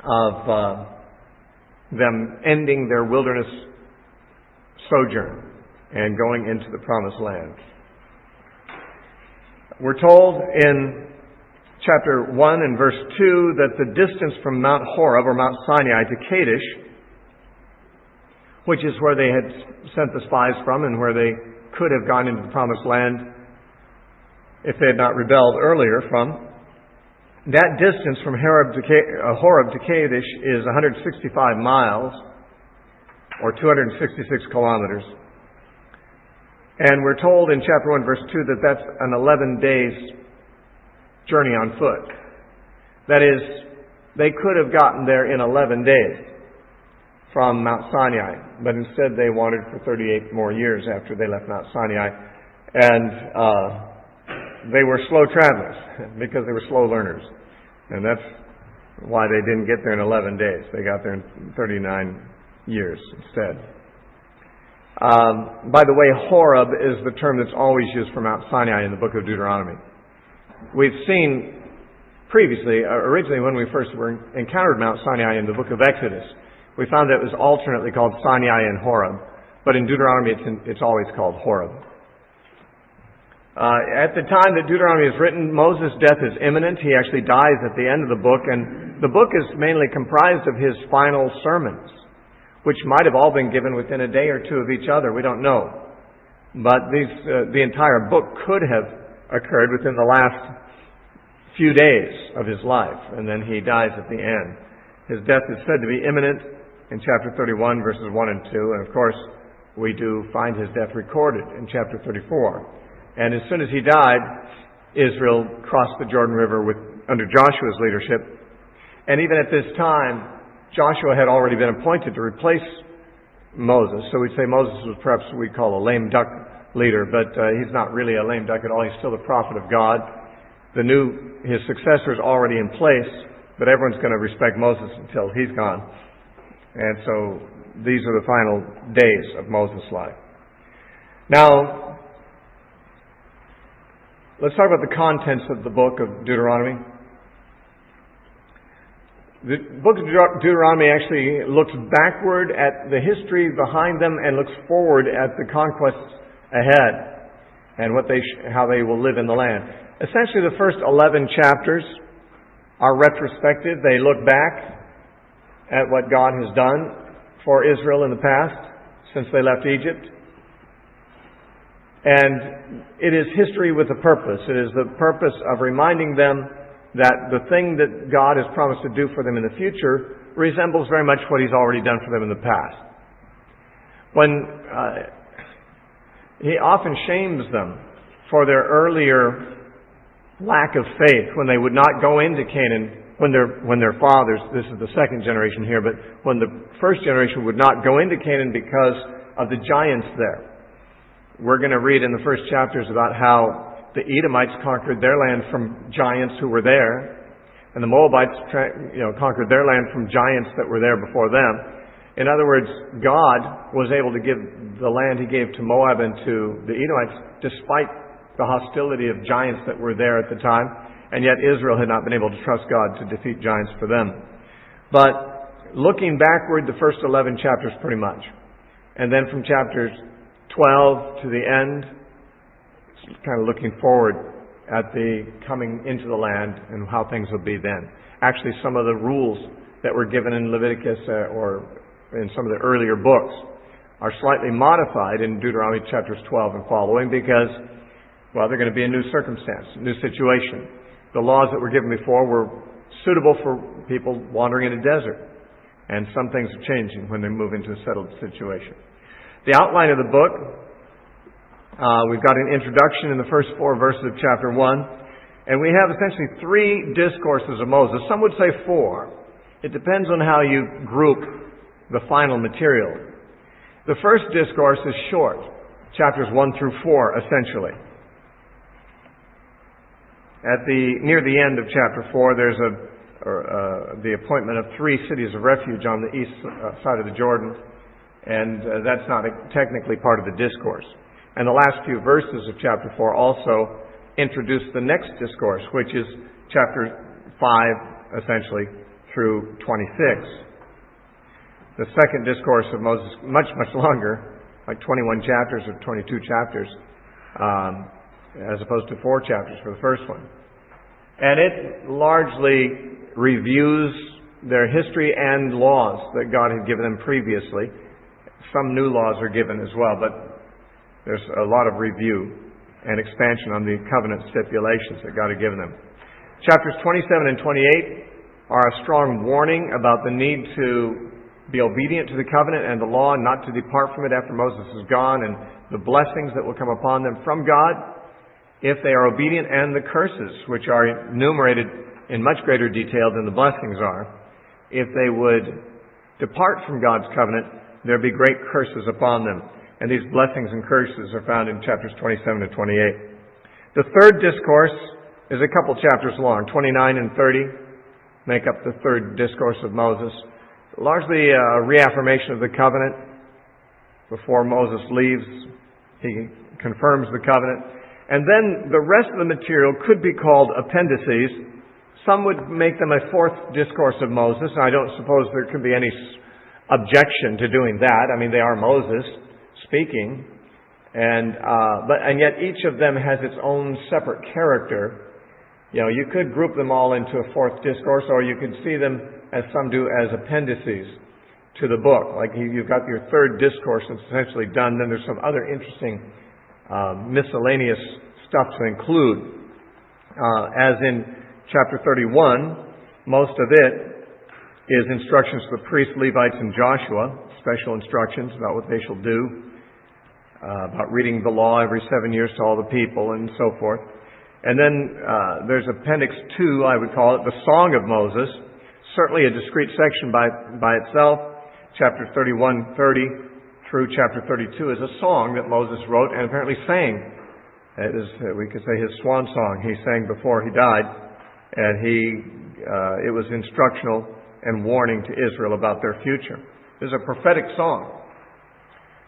[SPEAKER 1] of them ending their wilderness sojourn and going into the Promised Land. We're told in chapter 1 and verse 2 that the distance from Mount Horeb or Mount Sinai to Kadesh, which is where they had sent the spies from and where they could have gone into the Promised Land if they had not rebelled earlier from, that distance from Horeb to Kadesh is 165 miles or 266 kilometers. And we're told in chapter 1 verse 2 that that's an 11 days journey on foot. That is, they could have gotten there in 11 days from Mount Sinai, but instead they wandered for 38 more years after they left Mount Sinai, and they were slow travelers because they were slow learners, and that's why they didn't get there in 11 days. They got there in 39 years instead. By the way, Horeb is the term that's always used for Mount Sinai in the book of Deuteronomy. We've seen previously, originally when we first encountered Mount Sinai in the book of Exodus, we found that it was alternately called Sinai and Horeb, but in Deuteronomy it's always called Horeb. At the time that Deuteronomy is written, Moses' death is imminent. He actually dies at the end of the book, and the book is mainly comprised of his final sermons, which might have all been given within a day or two of each other. We don't know. But the entire book could have occurred within the last few days of his life, and then he dies at the end. His death is said to be imminent in chapter 31, verses 1 and 2, and of course, we do find his death recorded in chapter 34. And as soon as he died, Israel crossed the Jordan River under Joshua's leadership. And even at this time, Joshua had already been appointed to replace Moses. So we'd say Moses was perhaps what we call a lame duck leader, but he's not really a lame duck at all. He's still the prophet of God. His successor is already in place, but everyone's going to respect Moses until he's gone. And so these are the final days of Moses' life. Now, let's talk about the contents of the book of Deuteronomy. The book of Deuteronomy actually looks backward at the history behind them and looks forward at the conquests ahead and how they will live in the land. Essentially, the first 11 chapters are retrospective. They look back at what God has done for Israel in the past since they left Egypt. And it is history with a purpose. It is the purpose of reminding them that the thing that God has promised to do for them in the future resembles very much what He's already done for them in the past. He often shames them for their earlier lack of faith when they would not go into Canaan when their fathers, this is the second generation here, but when the first generation would not go into Canaan because of the giants there. We're going to read in the first chapters about how the Edomites conquered their land from giants who were there, and the Moabites conquered their land from giants that were there before them. In other words, God was able to give the land He gave to Moab and to the Edomites despite the hostility of giants that were there at the time, and yet Israel had not been able to trust God to defeat giants for them. But looking backward, the first 11 chapters pretty much. And then from chapters 12 to the end, kind of looking forward at the coming into the land and how things will be then. Actually, some of the rules that were given in Leviticus or in some of the earlier books are slightly modified in Deuteronomy chapters 12 and following because, well, they're going to be a new circumstance, a new situation. The laws that were given before were suitable for people wandering in a desert, and some things are changing when they move into a settled situation. The outline of the book, we've got an introduction in the first 4 verses of chapter 1, and we have essentially 3 discourses of Moses. Some would say 4. It depends on how you group the final material. The first discourse is short, chapters 1 through 4, essentially. Near the end of chapter 4, there's the appointment of 3 cities of refuge on the east side of the Jordan, and that's not technically part of the discourse. And the last few verses of chapter 4 also introduce the next discourse, which is chapter 5, essentially, through 26. The second discourse of Moses, much longer, like 21 chapters or 22 chapters, as opposed to 4 chapters for the first one. And it largely reviews their history and laws that God had given them previously. Some new laws are given as well, but there's a lot of review and expansion on the covenant stipulations that God had given them. Chapters 27 and 28 are a strong warning about the need to be obedient to the covenant and the law, and not to depart from it after Moses is gone, and the blessings that will come upon them from God if they are obedient, and the curses, which are enumerated in much greater detail than the blessings are. If they would depart from God's covenant, there'd be great curses upon them. And these blessings and curses are found in chapters 27 to 28. The third discourse is a couple chapters long. 29 and 30 make up the third discourse of Moses. Largely a reaffirmation of the covenant. Before Moses leaves, he confirms the covenant. And then the rest of the material could be called appendices. Some would make them a 4th discourse of Moses, and I don't suppose there could be any objection to doing that. I mean, they are Moses speaking, and yet each of them has its own separate character. You know, you could group them all into a 4th discourse, or you could see them, as some do, as appendices to the book. Like you've got your 3rd discourse that's essentially done, then there's some other interesting miscellaneous stuff to include. As in chapter 31, most of it is instructions for the priests, Levites, and Joshua, special instructions about what they shall do, about reading the law every 7 years to all the people, and so forth. And then there's Appendix 2, I would call it, the Song of Moses. Certainly a discrete section by itself. Chapter 31, 30 through chapter 32 is a song that Moses wrote and apparently sang. It is, we could say, his swan song. He sang before he died, and it was instructional and warning to Israel about their future. It is a prophetic song.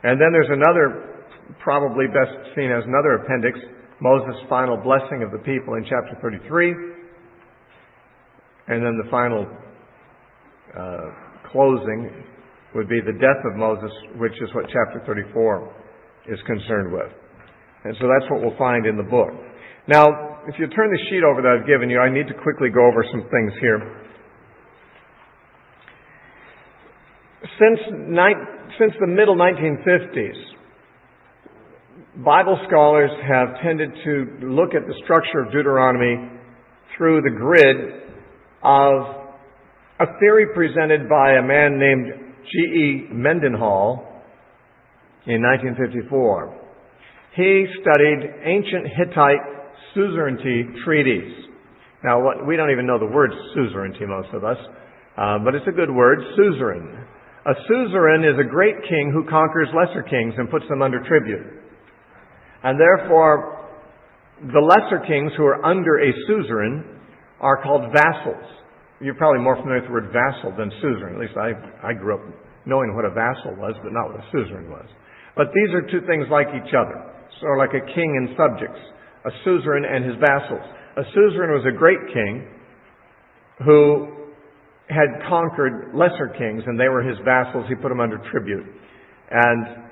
[SPEAKER 1] And then there's another, probably best seen as another appendix, Moses' final blessing of the people in chapter 33. And then the final closing would be the death of Moses, which is what chapter 34 is concerned with. And so that's what we'll find in the book. Now, if you turn the sheet over that I've given you, I need to quickly go over some things here. Since the middle 1950s, Bible scholars have tended to look at the structure of Deuteronomy through the grid of a theory presented by a man named G.E. Mendenhall in 1954. He studied ancient Hittite suzerainty treaties. Now, we don't even know the word suzerainty, most of us, but it's a good word, suzerain. A suzerain is a great king who conquers lesser kings and puts them under tribute. And therefore, the lesser kings who are under a suzerain are called vassals. You're probably more familiar with the word vassal than suzerain. At least I grew up knowing what a vassal was, but not what a suzerain was. But these are two things like each other, sort of like a king and subjects, a suzerain and his vassals. A suzerain was a great king who had conquered lesser kings, and they were his vassals. He put them under tribute. And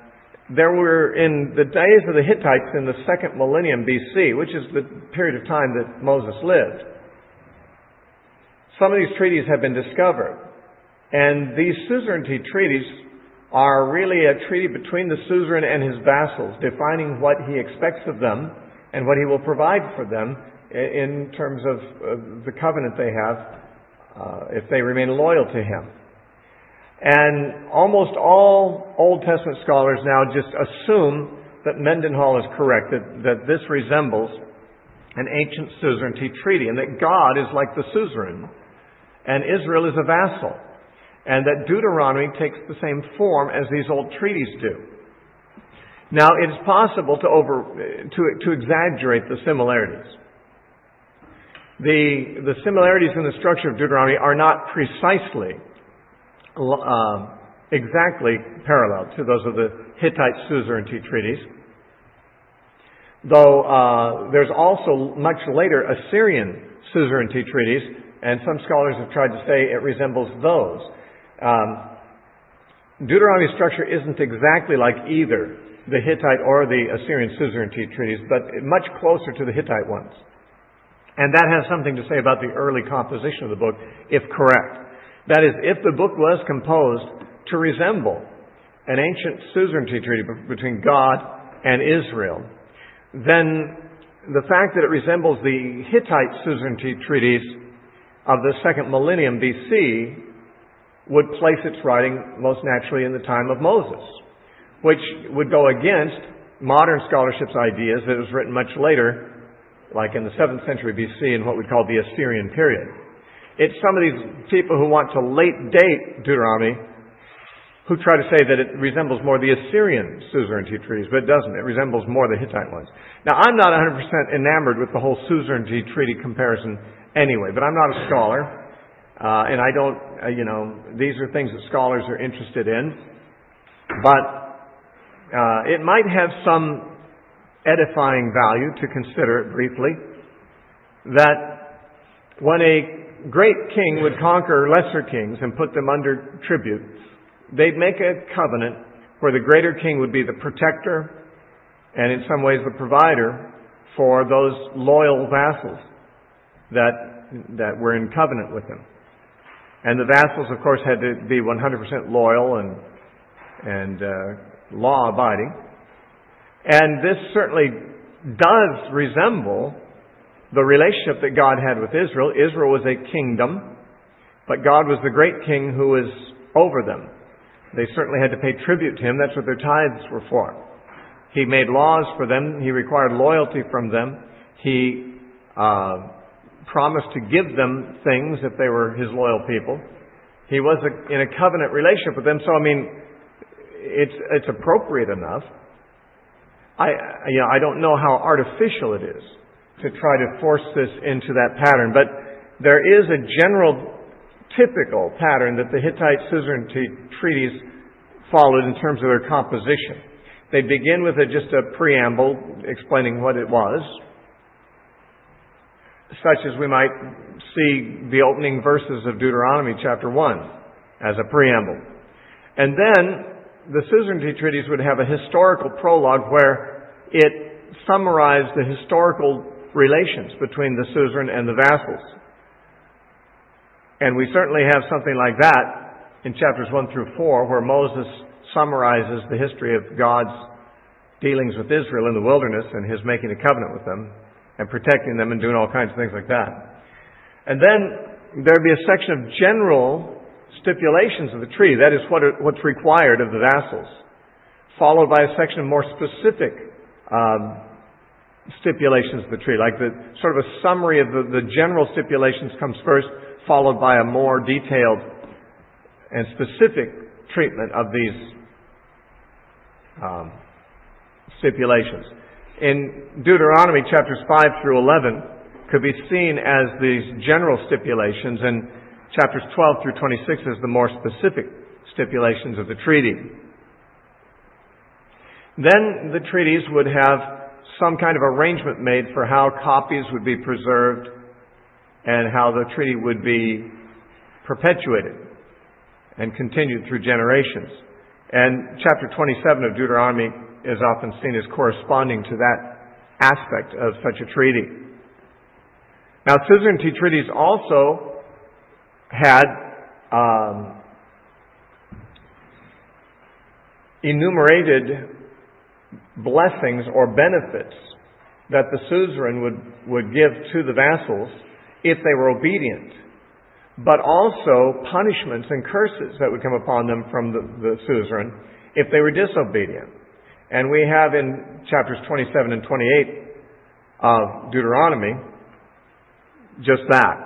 [SPEAKER 1] there were, in the days of the Hittites, in the 2nd millennium BC, which is the period of time that Moses lived, some of these treaties have been discovered. And these suzerainty treaties are really a treaty between the suzerain and his vassals, defining what he expects of them and what he will provide for them in terms of the covenant they have if they remain loyal to him. And almost all Old Testament scholars now just assume that Mendenhall is correct, that this resembles an ancient suzerainty treaty, and that God is like the suzerain and Israel is a vassal, and that Deuteronomy takes the same form as these old treaties do. Now, it is possible to exaggerate the similarities. The similarities in the structure of Deuteronomy are not precisely exactly parallel to those of the Hittite suzerainty treaties, though there's also much later Assyrian suzerainty treaties, and some scholars have tried to say it resembles those. Deuteronomy's structure isn't exactly like either the Hittite or the Assyrian suzerainty treaties, but much closer to the Hittite ones. And that has something to say about the early composition of the book, if correct. That is, if the book was composed to resemble an ancient suzerainty treaty between God and Israel, then the fact that it resembles the Hittite suzerainty treaties of the second millennium BC would place its writing most naturally in the time of Moses, which would go against modern scholarship's ideas that it was written much later, like in the 7th century BC in what we call the Assyrian period. It's some of these people who want to late date Deuteronomy who try to say that it resembles more the Assyrian suzerainty treaties, but it doesn't. It resembles more the Hittite ones. Now, I'm not 100% enamored with the whole suzerainty treaty comparison anyway, but I'm not a scholar, and I don't, these are things that scholars are interested in, but it might have some edifying value to consider it briefly, that when a great king would conquer lesser kings and put them under tribute, they'd make a covenant where the greater king would be the protector and in some ways the provider for those loyal vassals that were in covenant with him. And the vassals, of course, had to be 100% loyal and law-abiding. And this certainly does resemble the relationship that God had with Israel. Israel was a kingdom, but God was the great king who was over them. They certainly had to pay tribute to him. That's what their tithes were for. He made laws for them. He required loyalty from them. He promised to give them things if they were his loyal people. He was in a covenant relationship with them. So, it's appropriate enough. I don't know how artificial it is to try to force this into that pattern, but there is a general typical pattern that the Hittite suzerainty treaties followed in terms of their composition. They begin with just a preamble explaining what it was, such as we might see the opening verses of Deuteronomy Chapter 1 as a preamble. And then the suzerainty treaties would have a historical prologue where it summarized the historical relations between the suzerain and the vassals. And we certainly have something like that in chapters 1 through 4, where Moses summarizes the history of God's dealings with Israel in the wilderness and his making a covenant with them and protecting them and doing all kinds of things like that. And then there'd be a section of general stipulations of the treaty. That is what's required of the vassals, followed by a section of more specific stipulations of the treaty, like the sort of a summary of the general stipulations comes first, followed by a more detailed and specific treatment of these stipulations. In Deuteronomy chapters 5 through 11 could be seen as these general stipulations, and chapters 12 through 26 as the more specific stipulations of the treaty. Then the treaties would have some kind of arrangement made for how copies would be preserved and how the treaty would be perpetuated and continued through generations. And chapter 27 of Deuteronomy is often seen as corresponding to that aspect of such a treaty. Now, suzerainty treaties also had enumerated blessings or benefits that the suzerain would give to the vassals if they were obedient, but also punishments and curses that would come upon them from the suzerain if they were disobedient. And we have in chapters 27 and 28 of Deuteronomy just that.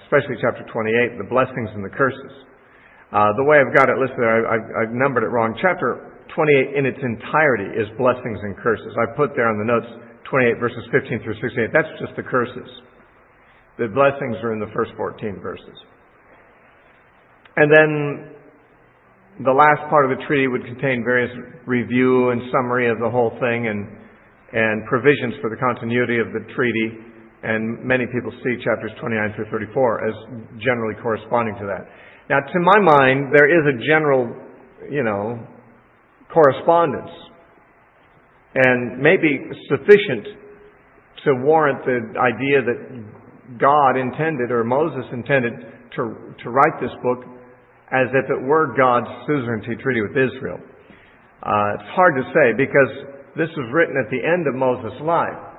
[SPEAKER 1] Especially chapter 28, the blessings and the curses. The way I've got it listed there, I've numbered it wrong. Chapter 28 in its entirety is blessings and curses. I put there on the notes 28 verses 15 through 68. That's just the curses. The blessings are in the first 14 verses. And then the last part of the treaty would contain various review and summary of the whole thing and provisions for the continuity of the treaty. And many people see chapters 29 through 34 as generally corresponding to that. Now, to my mind, there is a general, correspondence, and maybe sufficient to warrant the idea that God intended, or Moses intended, to write this book as if it were God's suzerainty treaty with Israel. It's hard to say, because this was written at the end of Moses' life,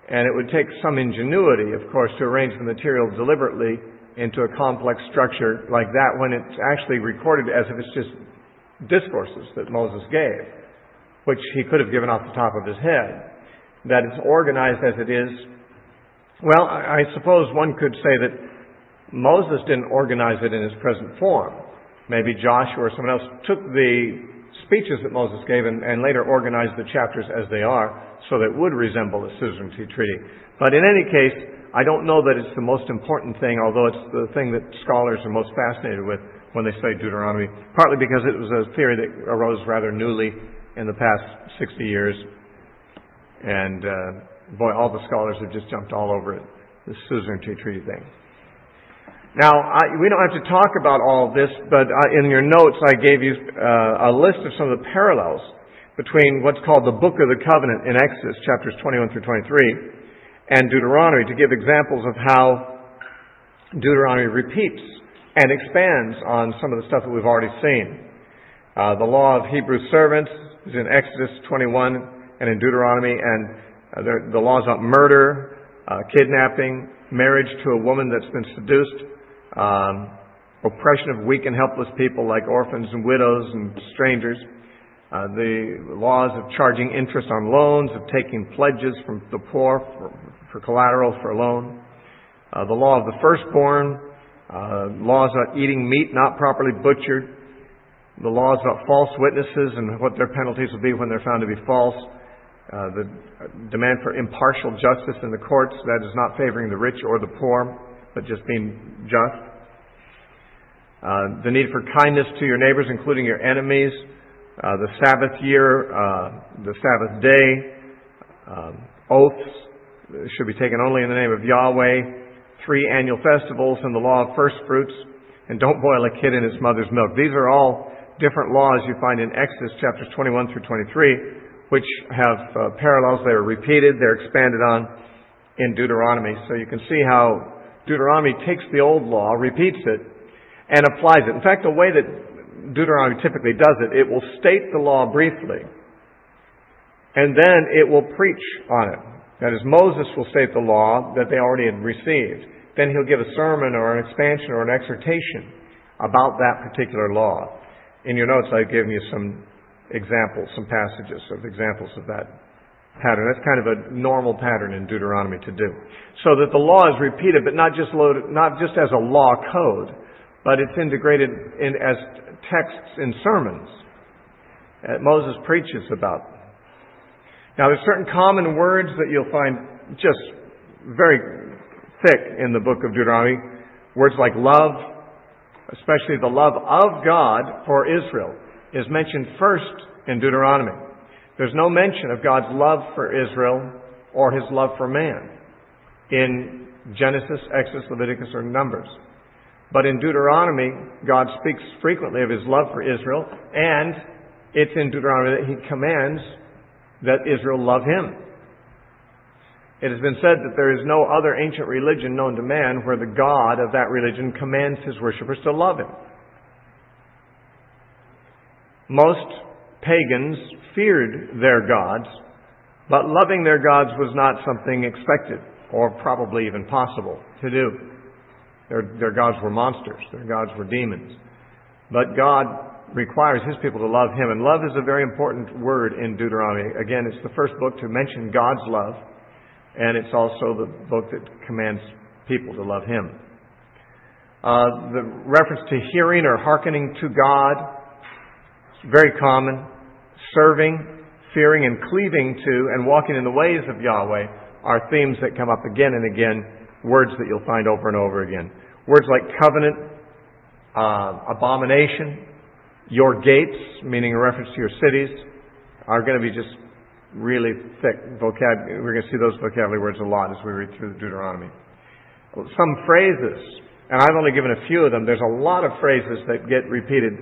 [SPEAKER 1] and it would take some ingenuity, of course, to arrange the material deliberately into a complex structure like that when it's actually recorded as if it's just discourses that Moses gave, which he could have given off the top of his head. That it's organized as it is. Well, I suppose one could say that Moses didn't organize it in its present form. Maybe Joshua or someone else took the speeches that Moses gave and later organized the chapters as they are so that it would resemble a suzerainty treaty. But in any case, I don't know that it's the most important thing, although it's the thing that scholars are most fascinated with when they study Deuteronomy, partly because it was a theory that arose rather newly in the past 60 years. And boy, all the scholars have just jumped all over it, this suzerainty treaty thing. Now, we don't have to talk about all of this, but in your notes I gave you a list of some of the parallels between what's called the Book of the Covenant in Exodus, chapters 21 through 23, and Deuteronomy, to give examples of how Deuteronomy repeats and expands on some of the stuff that we've already seen. The law of Hebrew servants is in Exodus 21 and in Deuteronomy, and the laws about murder, kidnapping, marriage to a woman that's been seduced, oppression of weak and helpless people like orphans and widows and strangers, the laws of charging interest on loans, of taking pledges from the poor for collateral for a loan, the law of the firstborn, laws about eating meat not properly butchered, the laws about false witnesses and what their penalties will be when they're found to be false, the demand for impartial justice in the courts, that is not favoring the rich or the poor, but just being just, the need for kindness to your neighbors, including your enemies, the Sabbath year, the Sabbath day, oaths should be taken only in the name of Yahweh, 3 annual festivals, and the law of first fruits, and don't boil a kid in its mother's milk. These are all different laws you find in Exodus chapters 21 through 23, which have parallels. They're repeated, they're expanded on in Deuteronomy. So you can see how Deuteronomy takes the old law, repeats it, and applies it. In fact, the way that Deuteronomy typically does it, it will state the law briefly, and then it will preach on it. That is, Moses will state the law that they already had received. Then he'll give a sermon or an expansion or an exhortation about that particular law. In your notes, I've given you some examples, some passages of examples of that pattern. That's kind of a normal pattern in Deuteronomy to do. So that the law is repeated, but not just as a law code, but it's integrated in as texts in sermons that Moses preaches about. Now, there's certain common words that you'll find just very thick in the book of Deuteronomy. Words like love, especially the love of God for Israel, is mentioned first in Deuteronomy. There's no mention of God's love for Israel or His love for man in Genesis, Exodus, Leviticus, or Numbers. But in Deuteronomy, God speaks frequently of His love for Israel, and it's in Deuteronomy that He commands that Israel love Him. It has been said that there is no other ancient religion known to man where the God of that religion commands his worshippers to love Him. Most pagans feared their gods, but loving their gods was not something expected or probably even possible to do. Their gods were monsters. Their gods were demons. But God requires His people to love Him. And love is a very important word in Deuteronomy. Again, it's the first book to mention God's love, and it's also the book that commands people to love Him. The reference to hearing or hearkening to God is very common. Serving, fearing, and cleaving to, and walking in the ways of Yahweh are themes that come up again and again, words that you'll find over and over again. Words like covenant, abomination, your gates, meaning a reference to your cities, are going to be just really thick vocabulary. We're going to see those vocabulary words a lot as we read through Deuteronomy. Some phrases, and I've only given a few of them. There's a lot of phrases that get repeated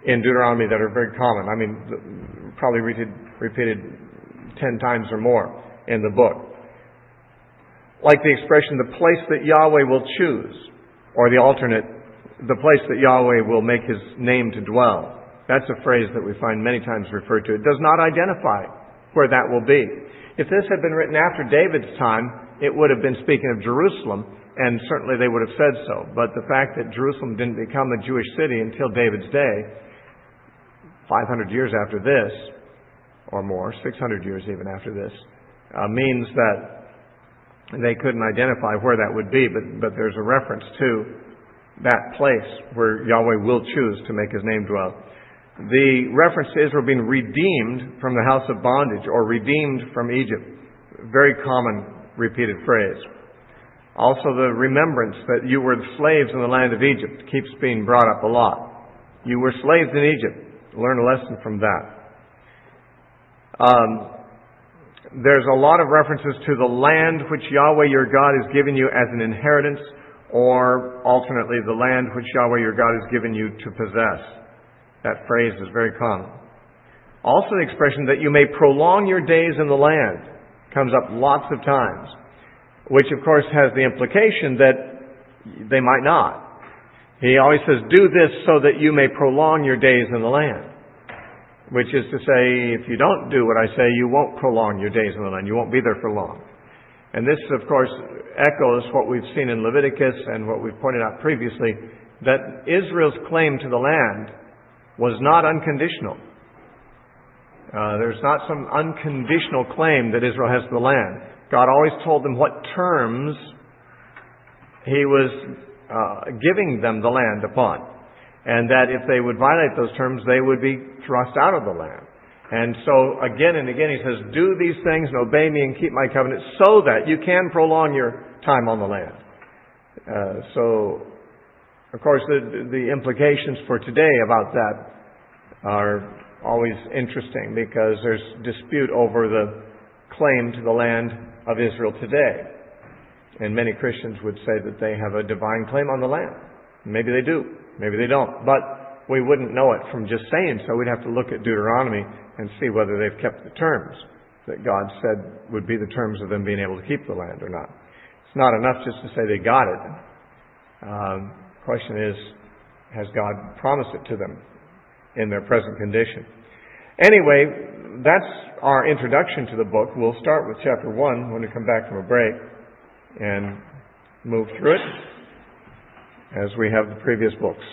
[SPEAKER 1] in Deuteronomy that are very common. I mean, probably repeated 10 times or more in the book. Like the expression, the place that Yahweh will choose, or the alternate, the place that Yahweh will make His name to dwell. That's a phrase that we find many times referred to. It does not identify where that will be. If this had been written after David's time, it would have been speaking of Jerusalem, and certainly they would have said so. But the fact that Jerusalem didn't become a Jewish city until David's day, 500 years after this, or more, 600 years even after this, means that they couldn't identify where that would be, but there's a reference to that place where Yahweh will choose to make His name dwell. The reference to Israel being redeemed from the house of bondage, or redeemed from Egypt, very common repeated phrase. Also the remembrance that you were slaves in the land of Egypt keeps being brought up a lot. You were slaves in Egypt. Learn a lesson from that. There's a lot of references to the land which Yahweh your God has given you as an inheritance, or alternately, the land which Yahweh your God has given you to possess. That phrase is very common. Also the expression that you may prolong your days in the land comes up lots of times, which of course has the implication that they might not. He always says, do this so that you may prolong your days in the land. Which is to say, if you don't do what I say, you won't prolong your days in the land. You won't be there for long. And this, of course, echoes what we've seen in Leviticus and what we've pointed out previously, that Israel's claim to the land was not unconditional. There's not some unconditional claim that Israel has to the land. God always told them what terms He was giving them the land upon. And that if they would violate those terms, they would be thrust out of the land. And so, again and again, He says, do these things and obey me and keep my covenant so that you can prolong your time on the land. So, of course, the implications for today about that are always interesting, because there's dispute over the claim to the land of Israel today. And many Christians would say that they have a divine claim on the land. Maybe they do. Maybe they don't. But we wouldn't know it from just saying so. We'd have to look at Deuteronomy and see whether they've kept the terms that God said would be the terms of them being able to keep the land or not. It's not enough just to say they got it. The question is, has God promised it to them in their present condition? Anyway, that's our introduction to the book. We'll start with chapter 1 when we come back from a break and move through it as we have the previous books.